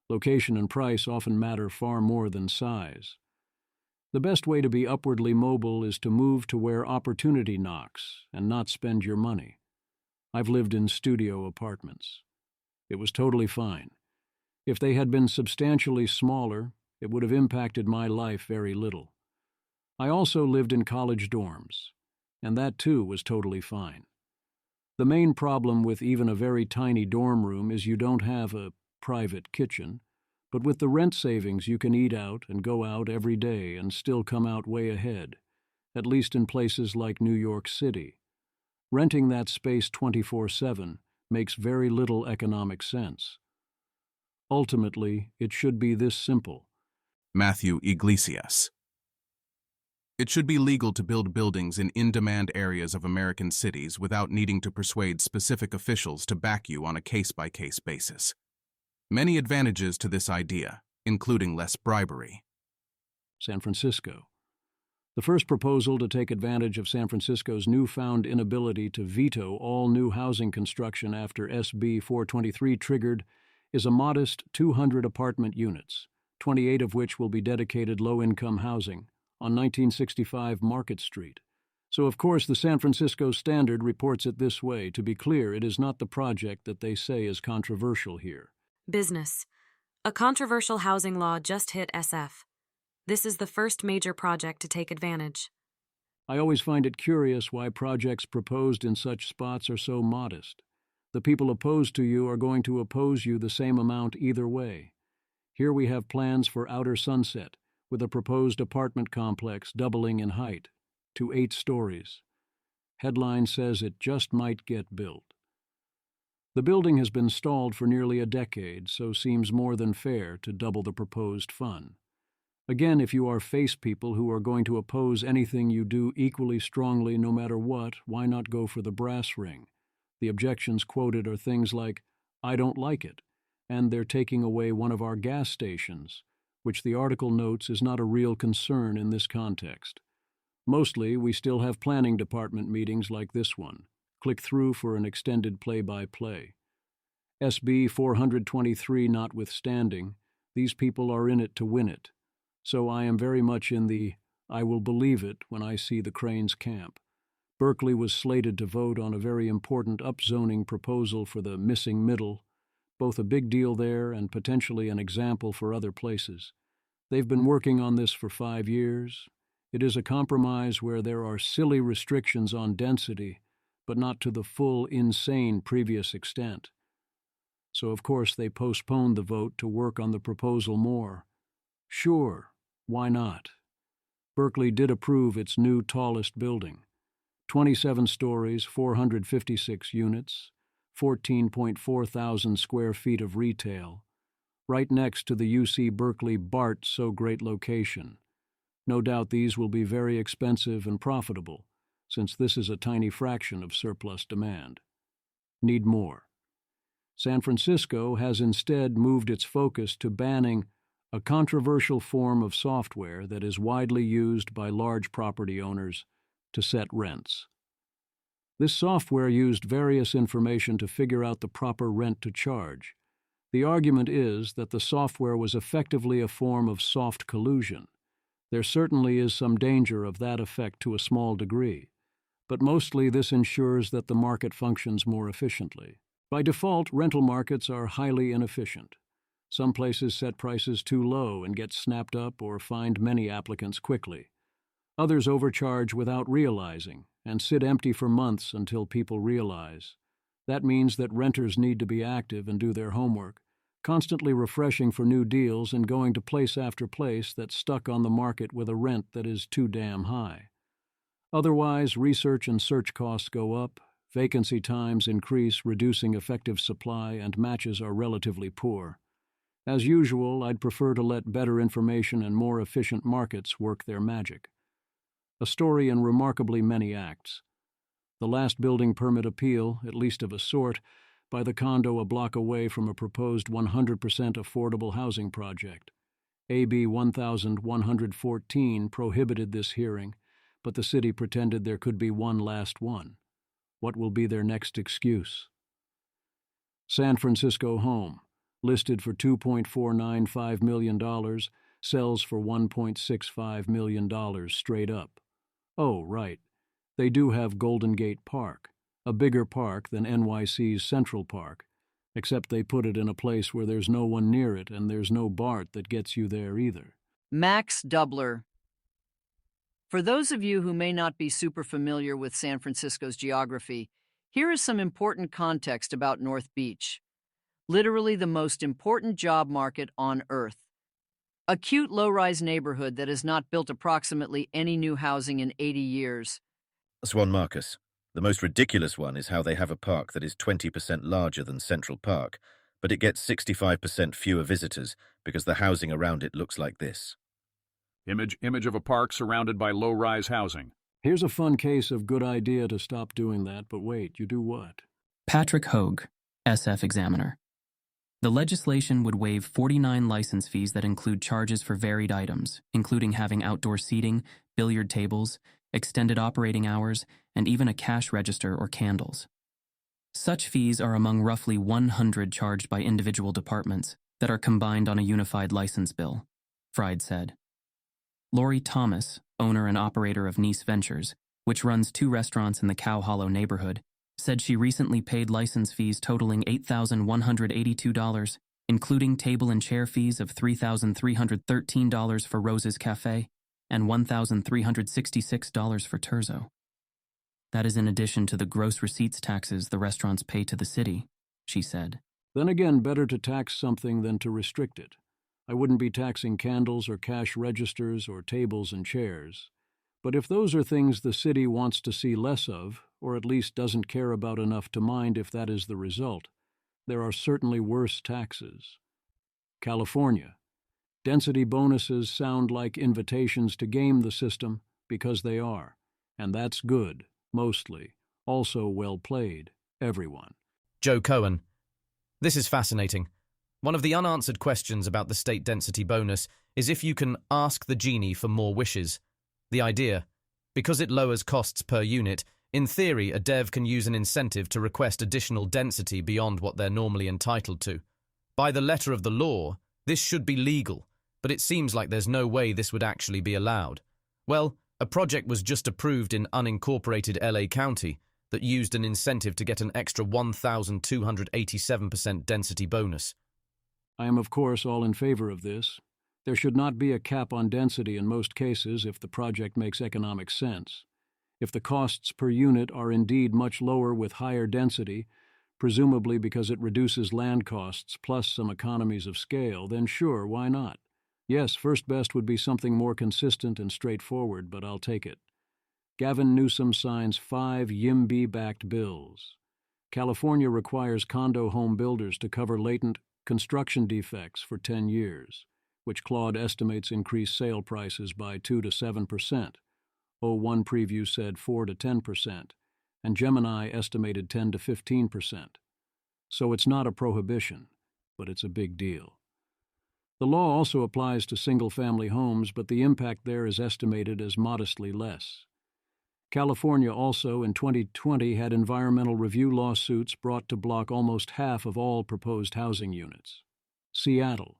Location and price often matter far more than size. The best way to be upwardly mobile is to move to where opportunity knocks and not spend your money. I've lived in studio apartments. It was totally fine. If they had been substantially smaller, it would have impacted my life very little. I also lived in college dorms, and that too was totally fine. The main problem with even a very tiny dorm room is you don't have a private kitchen, but with the rent savings you can eat out and go out every day and still come out way ahead, at least in places like New York City. Renting that space 24/7 makes very little economic sense. Ultimately, it should be this simple.
Matthew Iglesias. It should be legal to build buildings in in-demand areas of American cities without needing to persuade specific officials to back you on a case-by-case basis. Many advantages to this idea, including less bribery.
San Francisco. The first proposal to take advantage of San Francisco's newfound inability to veto all new housing construction after SB 423 triggered is a modest 200 apartment units, 28 of which will be dedicated low-income housing, on 1965 Market Street. So, of course, the San Francisco Standard reports it this way. To be clear, it is not the project that they say is controversial here.
Business. A controversial housing law just hit SF. This is the first major project to take advantage.
I always find it curious why projects proposed in such spots are so modest. The people opposed to you are going to oppose you the same amount either way. Here we have plans for Outer Sunset, with a proposed apartment complex doubling in height to 8 stories. Headline says it just might get built. The building has been stalled for nearly a decade, so seems more than fair to double the proposed fund. Again, if you are face people who are going to oppose anything you do equally strongly no matter what, why not go for the brass ring? The objections quoted are things like, "I don't like it," and "they're taking away one of our gas stations," which the article notes is not a real concern in this context. Mostly, we still have planning department meetings like this one. Click through for an extended play-by-play. SB 423 notwithstanding, these people are in it to win it. So I am very much in the "I will believe it when I see the cranes" camp. Berkeley was slated to vote on a very important upzoning proposal for the missing middle, both a big deal there and potentially an example for other places. They've been working on this for 5 years. It is a compromise where there are silly restrictions on density, but not to the full, insane previous extent. So, of course, they postponed the vote to work on the proposal more. Sure, why not? Berkeley did approve its new tallest building. 27 stories, 456 units, 14.4 thousand square feet of retail, right next to the UC Berkeley BART So Great location. No doubt these will be very expensive and profitable, since this is a tiny fraction of surplus demand. Need more. San Francisco has instead moved its focus to banning a controversial form of software that is widely used by large property owners to set rents. This software used various information to figure out the proper rent to charge. The argument is that the software was effectively a form of soft collusion. There certainly is some danger of that effect to a small degree, but mostly this ensures that the market functions more efficiently. By default, rental markets are highly inefficient. Some places set prices too low and get snapped up or find many applicants quickly. Others overcharge without realizing and sit empty for months until people realize. That means that renters need to be active and do their homework, constantly refreshing for new deals and going to place after place that's stuck on the market with a rent that is too damn high. Otherwise, research and search costs go up, vacancy times increase, reducing effective supply, and matches are relatively poor. As usual, I'd prefer to let better information and more efficient markets work their magic. A story in remarkably many acts. The last building permit appeal, at least of a sort, by the condo a block away from a proposed 100% affordable housing project. AB 1114 prohibited this hearing, but the city pretended there could be one last one. What will be their next excuse? San Francisco home, listed for $2.495 million, sells for $1.65 million straight up. Oh, right. They do have Golden Gate Park, a bigger park than NYC's Central Park, except they put it in a place where there's no one near it and there's no BART that gets you there either.
Max Doubler. For those of you who may not be super familiar with San Francisco's geography, here is some important context about North Beach. Literally the most important job market on Earth. A cute low-rise neighborhood that has not built approximately any new housing in 80 years.
Swan Marcus. The most ridiculous one is how they have a park that is 20% larger than Central Park, but it gets 65% fewer visitors because the housing around it looks like this.
Image of a park surrounded by low-rise housing.
Here's a fun case of good idea to stop doing that, but wait, you do what?
Patrick Hogue, SF Examiner. The legislation would waive 49 license fees that include charges for varied items, including having outdoor seating, billiard tables, extended operating hours, and even a cash register or candles. Such fees are among roughly 100 charged by individual departments that are combined on a unified license bill, Fried said. Lori Thomas, owner and operator of Nice Ventures, which runs 2 restaurants in the Cow Hollow neighborhood, said she recently paid license fees totaling $8,182, including table and chair fees of $3,313 for Rose's Cafe and $1,366 for Terzo. That is in addition to the gross receipts taxes the restaurants pay to the city, she said.
Then again, better to tax something than to restrict it. I wouldn't be taxing candles or cash registers or tables and chairs. But if those are things the city wants to see less of, or at least doesn't care about enough to mind if that is the result, there are certainly worse taxes. California. Density bonuses sound like invitations to game the system because they are, and that's good, mostly. Also well played, everyone.
Joe Cohen. This is fascinating. One of the unanswered questions about the state density bonus is if you can ask the genie for more wishes. The idea, because it lowers costs per unit, in theory a dev can use an incentive to request additional density beyond what they're normally entitled to. By the letter of the law, this should be legal, but it seems like there's no way this would actually be allowed. Well, a project was just approved in unincorporated LA County that used an incentive to get an extra 1,287% density bonus.
I am of course all in favor of this. There should not be a cap on density in most cases if the project makes economic sense. If the costs per unit are indeed much lower with higher density, presumably because it reduces land costs plus some economies of scale, then sure, why not? Yes, first best would be something more consistent and straightforward, but I'll take it. Gavin Newsom signs 5 YIMBY-backed bills. California requires condo home builders to cover latent construction defects for 10 years, which Claude estimates increase sale prices by 2 to 7%. One preview said 4 to 10%, and Gemini estimated 10 to 15%. So it's not a prohibition, but it's a big deal. The law also applies to single-family homes, but the impact there is estimated as modestly less. California also, in 2020, had environmental review lawsuits brought to block almost half of all proposed housing units. Seattle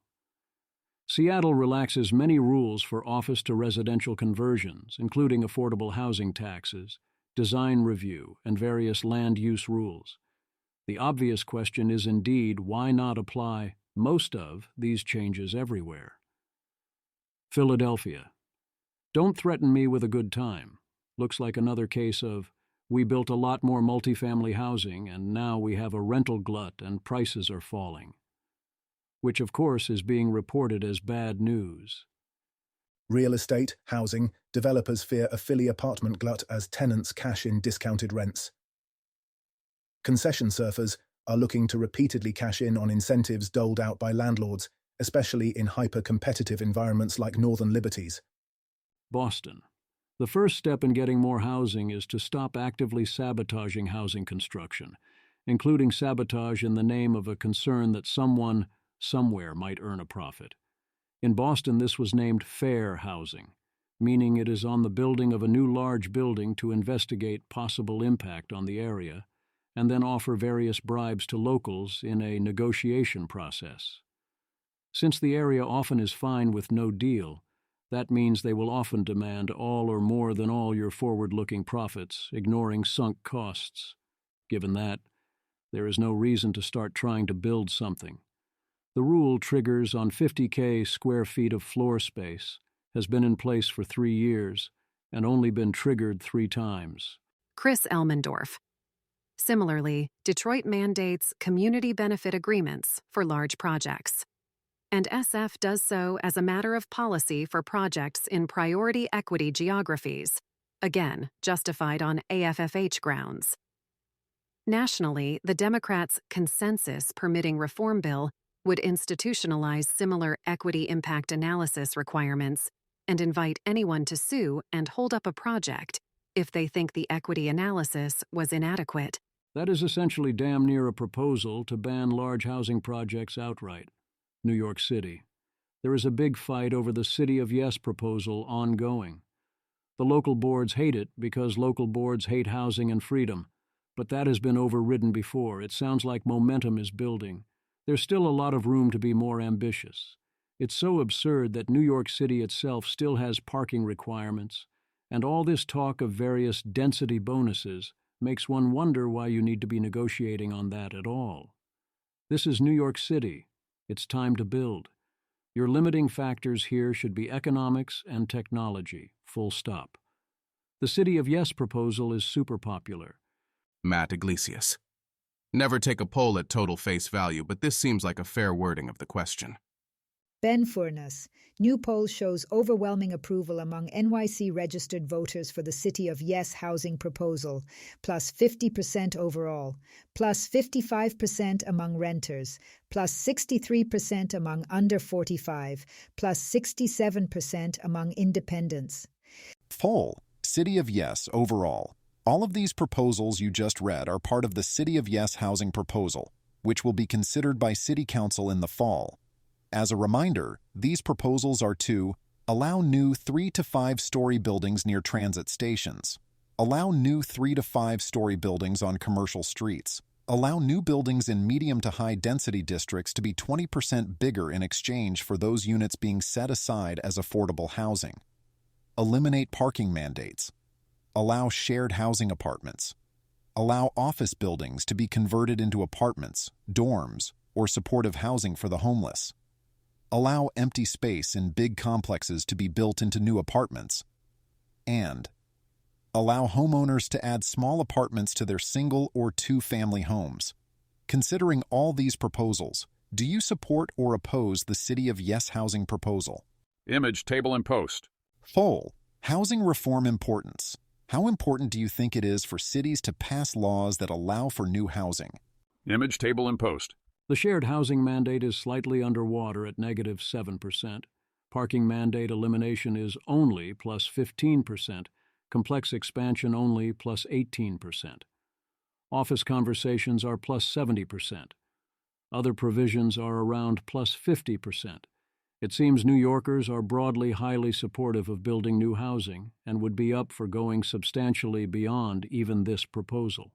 relaxes many rules for office-to-residential conversions, including affordable housing taxes, design review, and various land use rules. The obvious question is indeed, why not apply most of these changes everywhere? Philadelphia. Don't threaten me with a good time. Looks like another case of, we built a lot more multifamily housing and now we have a rental glut and prices are falling. Which, of course, is being reported as bad news.
Real estate, housing, developers fear a Philly apartment glut as tenants cash in discounted rents. Concession surfers are looking to repeatedly cash in on incentives doled out by landlords, especially in hyper-competitive environments like Northern Liberties.
Boston. The first step in getting more housing is to stop actively sabotaging housing construction, including sabotage in the name of a concern that someone, somewhere might earn a profit. In Boston, this was named fair housing, meaning it is on the building of a new large building to investigate possible impact on the area, and then offer various bribes to locals in a negotiation process. Since the area often is fine with no deal, that means they will often demand all or more than all your forward-looking profits, ignoring sunk costs. Given that, there is no reason to start trying to build something. The rule triggers on 50K square feet of floor space, has been in place for 3 years, and only been triggered 3 times.
Chris Elmendorf. Similarly, Detroit mandates community benefit agreements for large projects. And SF does so as a matter of policy for projects in priority equity geographies, again, justified on AFFH grounds. Nationally, the Democrats' consensus permitting reform bill would institutionalize similar equity impact analysis requirements and invite anyone to sue and hold up a project if they think the equity analysis was inadequate.
That is essentially damn near a proposal to ban large housing projects outright. New York City. There is a big fight over the City of Yes proposal ongoing. The local boards hate it because local boards hate housing and freedom, but that has been overridden before. It sounds like momentum is building. There's still a lot of room to be more ambitious. It's so absurd that New York City itself still has parking requirements, and all this talk of various density bonuses makes one wonder why you need to be negotiating on that at all. This is New York City. It's time to build. Your limiting factors here should be economics and technology, full stop. The City of Yes proposal is super popular.
Matt Iglesias. Never take a poll at total face value, but this seems like a fair wording of the question.
Ben Furness. New poll shows overwhelming approval among NYC-registered voters for the City of Yes housing proposal, plus 50% overall, plus 55% among renters, plus 63% among under 45, plus 67% among independents.
Poll. City of Yes overall. All of these proposals you just read are part of the City of Yes housing proposal, which will be considered by City Council in the fall. As a reminder, these proposals are to allow new 3 to 5-story buildings near transit stations, allow new 3 to 5-story buildings on commercial streets, allow new buildings in medium to high density districts to be 20% bigger in exchange for those units being set aside as affordable housing, eliminate parking mandates, allow shared housing apartments, allow office buildings to be converted into apartments, dorms, or supportive housing for the homeless, allow empty space in big complexes to be built into new apartments, and allow homeowners to add small apartments to their single or two-family homes. Considering all these proposals, do you support or oppose the City of Yes housing proposal?
Image, table, and post.
Poll. Housing reform importance. How important do you think it is for cities to pass laws that allow for new housing?
Image table and post.
The shared housing mandate is slightly underwater at negative 7%. Parking mandate elimination is only plus 15%. Complex expansion only plus 18%. Office conversations are plus 70%. Other provisions are around plus 50%. It seems New Yorkers are broadly highly supportive of building new housing and would be up for going substantially beyond even this proposal.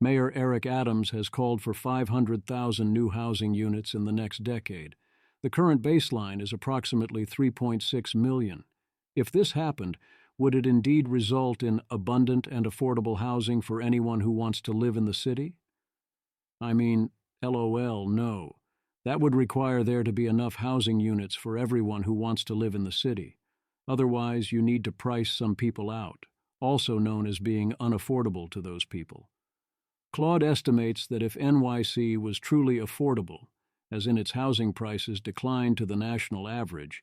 Mayor Eric Adams has called for 500,000 new housing units in the next decade. The current baseline is approximately 3.6 million. If this happened, would it indeed result in abundant and affordable housing for anyone who wants to live in the city? I mean, LOL, no. That would require there to be enough housing units for everyone who wants to live in the city. Otherwise, you need to price some people out, also known as being unaffordable to those people. Claude estimates that if NYC was truly affordable, as in its housing prices declined to the national average,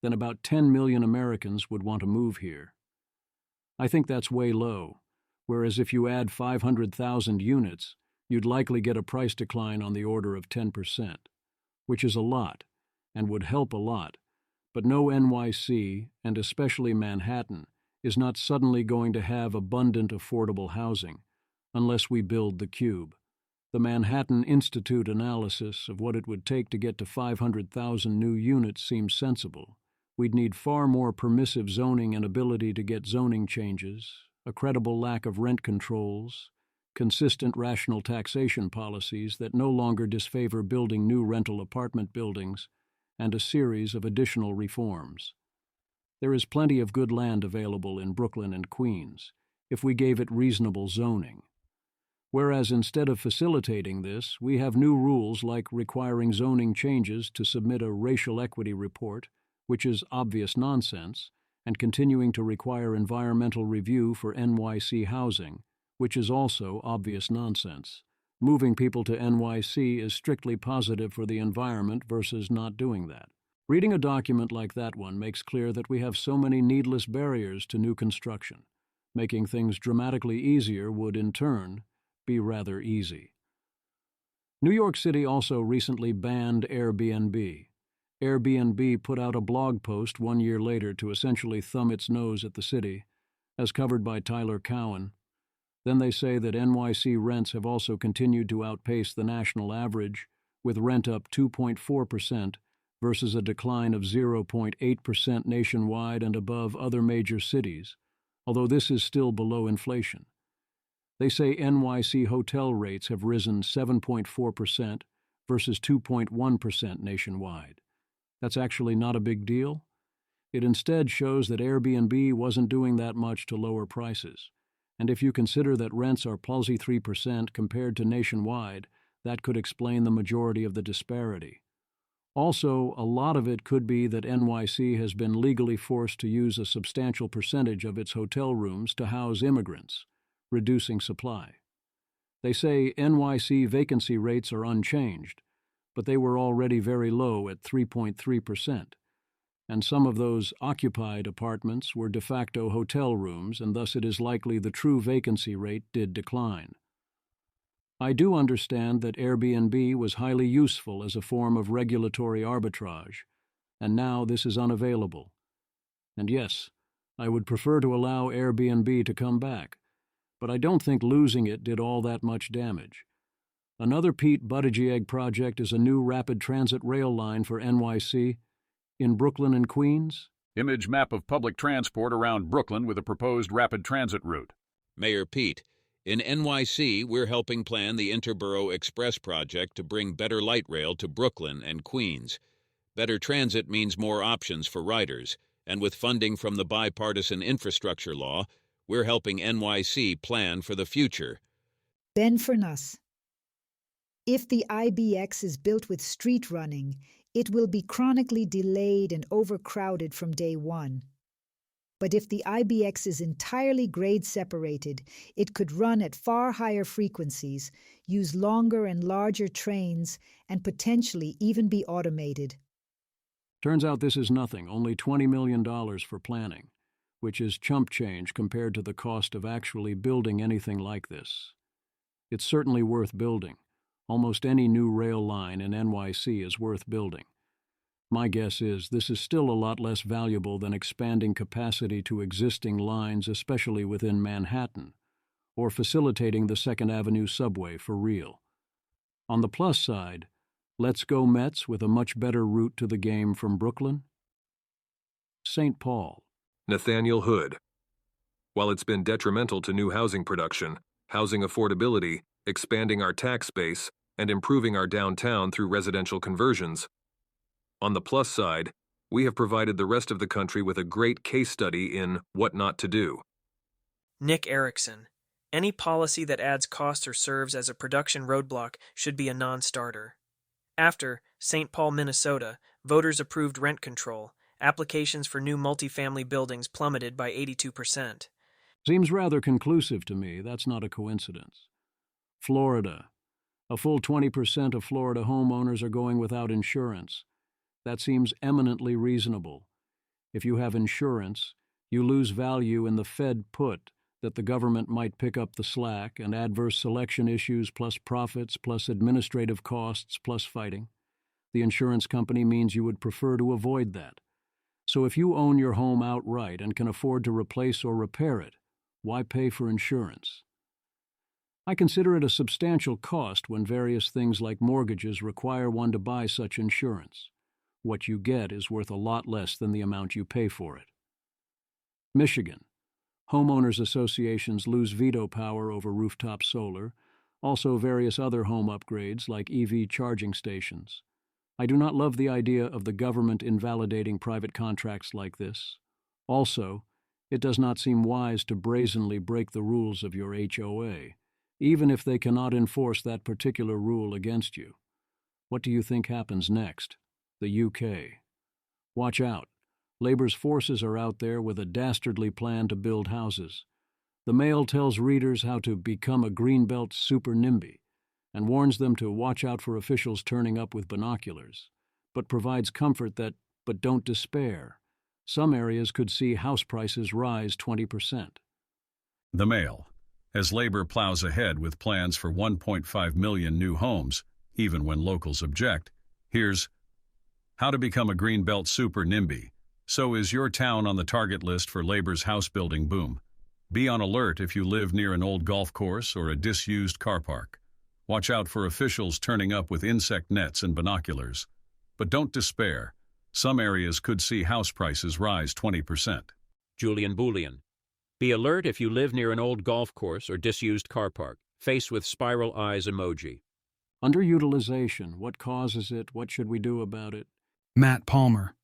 then about 10 million Americans would want to move here. I think that's way low, whereas if you add 500,000 units, you'd likely get a price decline on the order of 10%, which is a lot, and would help a lot, but no NYC, and especially Manhattan, is not suddenly going to have abundant affordable housing, unless we build the cube. The Manhattan Institute analysis of what it would take to get to 500,000 new units seems sensible. We'd need far more permissive zoning and ability to get zoning changes, a credible lack of rent controls, consistent rational taxation policies that no longer disfavor building new rental apartment buildings, and a series of additional reforms. There is plenty of good land available in Brooklyn and Queens, if we gave it reasonable zoning. Whereas instead of facilitating this, we have new rules like requiring zoning changes to submit a racial equity report, which is obvious nonsense, and continuing to require environmental review for NYC housing, which is also obvious nonsense. Moving people to NYC is strictly positive for the environment versus not doing that. Reading a document like that one makes clear that we have so many needless barriers to new construction. Making things dramatically easier would, in turn, be rather easy. New York City also recently banned Airbnb. Airbnb put out a blog post 1 year later to essentially thumb its nose at the city, as covered by Tyler Cowen. Then they say that NYC rents have also continued to outpace the national average, with rent up 2.4% versus a decline of 0.8% nationwide and above other major cities, although this is still below inflation. They say NYC hotel rates have risen 7.4% versus 2.1% nationwide. That's actually not a big deal. It instead shows that Airbnb wasn't doing that much to lower prices. And if you consider that rents are palsy 3% compared to nationwide, that could explain the majority of the disparity. Also, a lot of it could be that NYC has been legally forced to use a substantial percentage of its hotel rooms to house immigrants, reducing supply. They say NYC vacancy rates are unchanged, but they were already very low at 3.3%, and some of those occupied apartments were de facto hotel rooms, and thus it is likely the true vacancy rate did decline. I do understand that Airbnb was highly useful as a form of regulatory arbitrage, and now this is unavailable. And yes, I would prefer to allow Airbnb to come back, but I don't think losing it did all that much damage. Another Pete Buttigieg project is a new rapid transit rail line for NYC in Brooklyn and Queens.
Image map of public transport around Brooklyn with a proposed rapid transit route.
Mayor Pete, in NYC, we're helping plan the Interborough Express project to bring better light rail to Brooklyn and Queens. Better transit means more options for riders, and with funding from the bipartisan infrastructure law, we're helping NYC plan for the future.
Ben Furness. If the IBX is built with street running, it will be chronically delayed and overcrowded from day one. But if the IBX is entirely grade separated, it could run at far higher frequencies, use longer and larger trains, and potentially even be automated.
Turns out this is nothing, only $20 million for planning. which is chump change compared to the cost of actually building anything like this. It's certainly worth building. Almost any new rail line in NYC is worth building. My guess is this is still a lot less valuable than expanding capacity to existing lines, especially within Manhattan, or facilitating the 2nd Avenue subway for real. On the plus side, let's go Mets with a much better route to the game from Brooklyn. St. Paul.
Nathaniel Hood. While it's been detrimental to new housing production, housing affordability, expanding our tax base, and improving our downtown through residential conversions, on the plus side, we have provided the rest of the country with a great case study in what not to do.
Nick Erickson. Any policy that adds cost or serves as a production roadblock should be a non-starter. After St. Paul, Minnesota, voters approved rent control. Applications for new multifamily buildings plummeted by 82%.
Seems rather conclusive to me. That's not a coincidence. Florida. A full 20% of Florida homeowners are going without insurance. That seems eminently reasonable. If you have insurance, you lose value in the Fed put that the government might pick up the slack and adverse selection issues plus profits plus administrative costs plus fighting. The insurance company means you would prefer to avoid that. So if you own your home outright and can afford to replace or repair it, why pay for insurance? I consider it a substantial cost when various things like mortgages require one to buy such insurance. What you get is worth a lot less than the amount you pay for it. Michigan. Homeowners associations lose veto power over rooftop solar, also various other home upgrades like EV charging stations. I do not love the idea of the government invalidating private contracts like this. Also, it does not seem wise to brazenly break the rules of your HOA, even if they cannot enforce that particular rule against you. What do you think happens next? The UK. Watch out. Labour's forces are out there with a dastardly plan to build houses. The Mail tells readers how to become a Greenbelt super NIMBY and warns them to watch out for officials turning up with binoculars, but provides comfort that, but don't despair. Some areas could see house prices rise 20%.
The Mail. As Labor plows ahead with plans for 1.5 million new homes, even when locals object, here's how to become a Greenbelt super NIMBY. So is your town on the target list for Labor's house-building boom. Be on alert if you live near an old golf course or a disused car park. Watch out for officials turning up with insect nets and binoculars. But don't despair. Some areas could see house prices rise 20%.
Julian Boolean. Be alert if you live near an old golf course or disused car park. Face with spiral eyes emoji.
Underutilization. What causes it? What should we do about it?
Matt Palmer.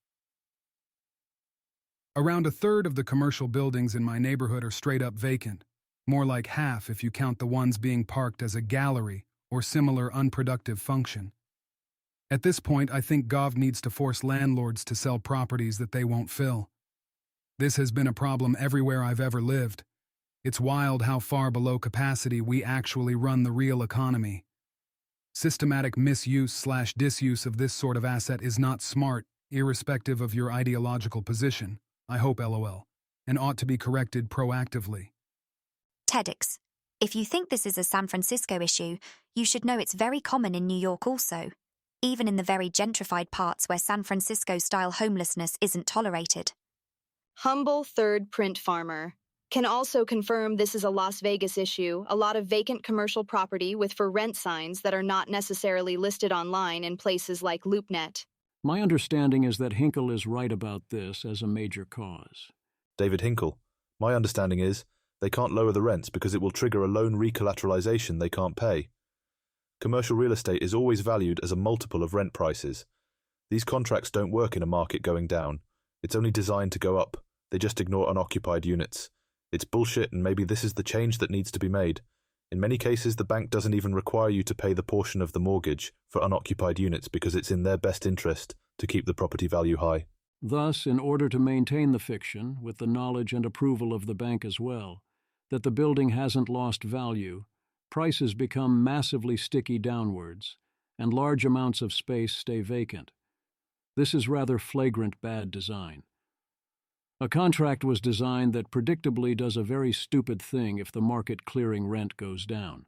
Around a third of the commercial buildings in my neighborhood are straight up vacant, more like half if you count the ones being parked as a gallery or similar unproductive function. At this point, I think Gov needs to force landlords to sell properties that they won't fill. This has been a problem everywhere I've ever lived. It's wild how far below capacity we actually run the real economy. Systematic misuse/disuse of this sort of asset is not smart, irrespective of your ideological position. I hope, LOL, and ought to be corrected proactively.
TEDx. If you think this is a San Francisco issue, you should know it's very common in New York also, even in the very gentrified parts where San Francisco-style homelessness isn't tolerated.
Humble third print farmer. Can also confirm this is a Las Vegas issue, a lot of vacant commercial property with for rent signs that are not necessarily listed online in places like LoopNet.
My understanding is that Hinkle is right about this as a major cause.
David Hinkle. My understanding is they can't lower the rents because it will trigger a loan recollateralization they can't pay. Commercial real estate is always valued as a multiple of rent prices. These contracts don't work in a market going down. It's only designed to go up. They just ignore unoccupied units. It's bullshit, and maybe this is the change that needs to be made. In many cases, the bank doesn't even require you to pay the portion of the mortgage for unoccupied units because it's in their best interest to keep the property value high.
Thus, in order to maintain the fiction, with the knowledge and approval of the bank as well, that the building hasn't lost value, prices become massively sticky downwards, and large amounts of space stay vacant. This is rather flagrant bad design. A contract was designed that predictably does a very stupid thing if the market clearing rent goes down.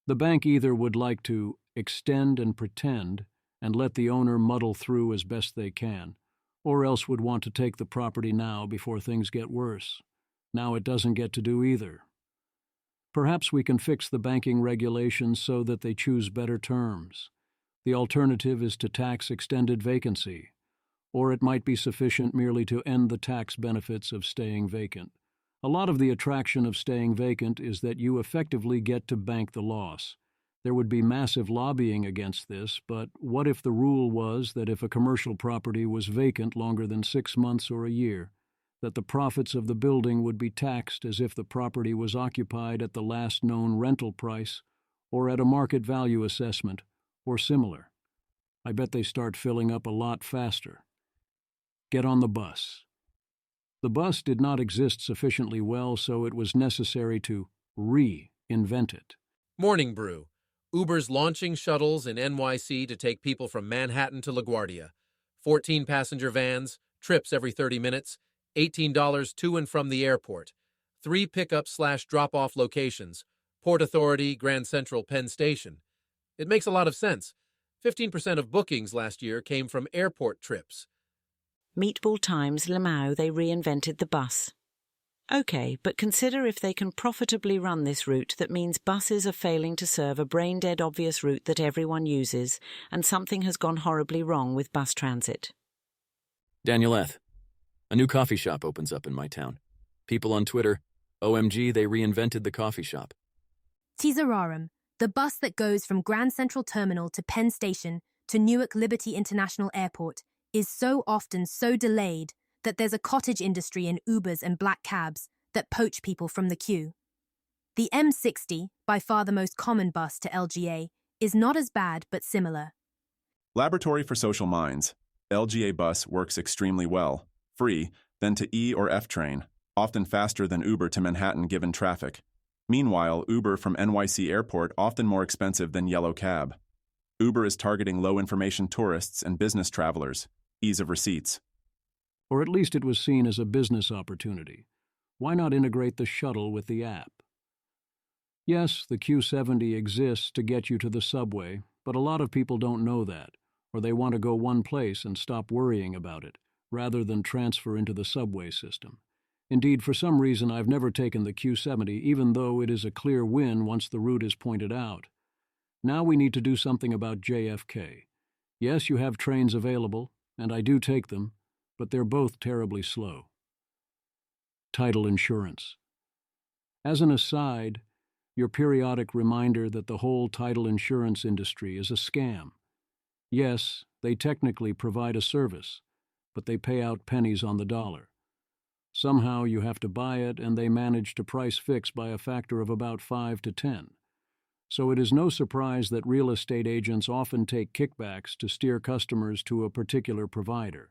The bank either would like to extend and pretend and let the owner muddle through as best they can, or else would want to take the property now before things get worse. Now it doesn't get to do either. Perhaps we can fix the banking regulations so that they choose better terms. The alternative is to tax extended vacancy, or it might be sufficient merely to end the tax benefits of staying vacant. A lot of the attraction of staying vacant is that you effectively get to bank the loss. There would be massive lobbying against this, but what if the rule was that if a commercial property was vacant longer than 6 months or a year, that the profits of the building would be taxed as if the property was occupied at the last known rental price or at a market value assessment or similar? I bet they start filling up a lot faster. Get on the bus. The bus did not exist sufficiently well, so it was necessary to reinvent it.
Morning Brew. Uber's launching shuttles in NYC to take people from Manhattan to LaGuardia. 14 passenger vans, trips every 30 minutes, $18 to and from the airport. 3 pickup/drop-off locations, Port Authority, Grand Central, Penn Station. It makes a lot of sense. 15% of bookings last year came from airport trips.
Meatball Times, Lamau, they reinvented the bus. Okay, but consider if they can profitably run this route that means buses are failing to serve a brain-dead obvious route that everyone uses, and something has gone horribly wrong with bus transit.
Daniel Eth. A new coffee shop opens up in my town. People on Twitter, OMG, they reinvented the coffee shop.
Teaserarum, the bus that goes from Grand Central Terminal to Penn Station to Newark Liberty International Airport, is so often so delayed that there's a cottage industry in Ubers and black cabs that poach people from the queue. The M60, by far the most common bus to LGA, is not as bad but similar.
Laboratory for Social Minds. LGA bus works extremely well. Free, then to E or F train, often faster than Uber to Manhattan given traffic. Meanwhile, Uber from NYC Airport often more expensive than Yellow Cab. Uber is targeting low-information tourists and business travelers. Ease of receipts.
Or at least it was seen as a business opportunity. Why not integrate the shuttle with the app? Yes, the Q70 exists to get you to the subway, but a lot of people don't know that, or they want to go one place and stop worrying about it, rather than transfer into the subway system. Indeed, for some reason I've never taken the Q70, even though it is a clear win once the route is pointed out. Now we need to do something about JFK. Yes, you have trains available, and I do take them, but they're both terribly slow. Title insurance. As an aside, your periodic reminder that the whole title insurance industry is a scam. Yes, they technically provide a service, but they pay out pennies on the dollar. Somehow you have to buy it, and they manage to price fix by a factor of about 5 to 10. So it is no surprise that real estate agents often take kickbacks to steer customers to a particular provider.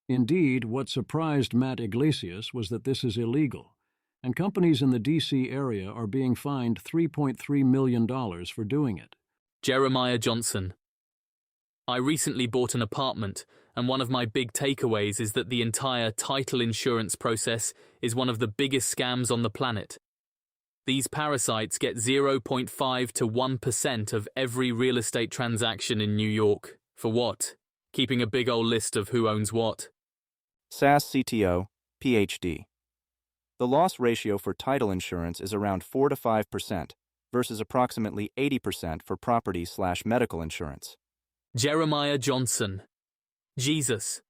Indeed, what surprised Matt Iglesias was that this is illegal, and companies in the D.C. area are being fined $3.3 million for doing it.
Jeremiah Johnson. I recently bought an apartment, and one of my big takeaways is that the entire title insurance process is one of the biggest scams on the planet. These parasites get 0.5 to 1% of every real estate transaction in New York. For what? Keeping a big old list of who owns what.
SAS CTO, PhD. The loss ratio for title insurance is around 4 to 5% versus approximately 80% for property/medical insurance.
Jeremiah Johnson. Jesus.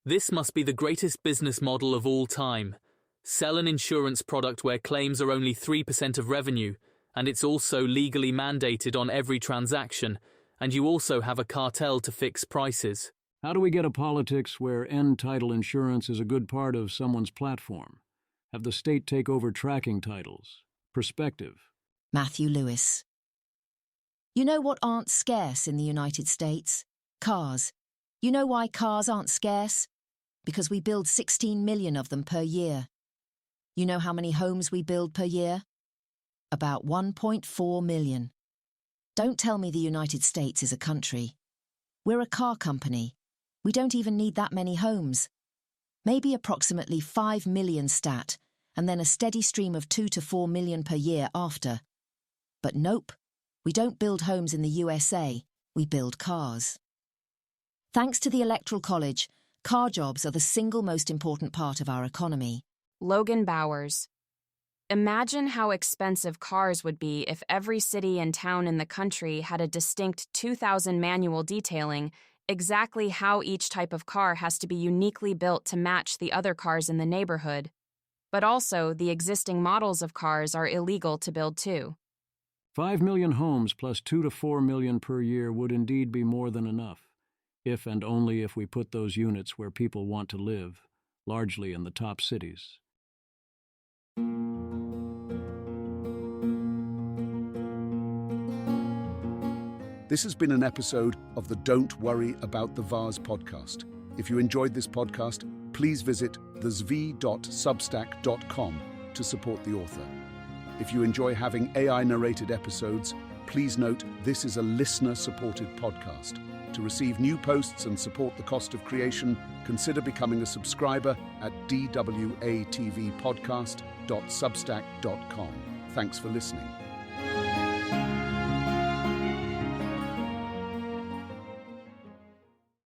This must be the greatest business model of all time. Sell an insurance product where claims are only 3% of revenue, and it's also legally mandated on every transaction, and you also have a cartel to fix prices.
How do we get a politics where end title insurance is a good part of someone's platform? Have the state take over tracking titles? Perspective.
Matthew Lewis. You know what aren't scarce in the United States? Cars. You know why cars aren't scarce? Because we build 16 million of them per year. You know how many homes we build per year? About 1.4 million. Don't tell me the United States is a country. We're a car company. We don't even need that many homes. maybe approximately 5 million stat, and then a steady stream of 2 to 4 million per year after. But nope, we don't build homes in the USA, we build cars. Thanks to the Electoral College, car jobs are the single most important part of our economy.
Logan Bowers. Imagine how expensive cars would be if every city and town in the country had a distinct 2000 manual detailing exactly how each type of car has to be uniquely built to match the other cars in the neighborhood. But also, the existing models of cars are illegal to build too.
5 million homes plus 2 to 4 million per year would indeed be more than enough, if and only if we put those units where people want to live, largely in the top cities.
This has been an episode of the Don't Worry About the Vase podcast. If you enjoyed this podcast, please visit thezv.substack.com to support the author. If you enjoy having AI-narrated episodes, please note this is a listener-supported podcast. To receive new posts and support the cost of creation, consider becoming a subscriber at dwatvpodcast.substack.com. Thanks for listening.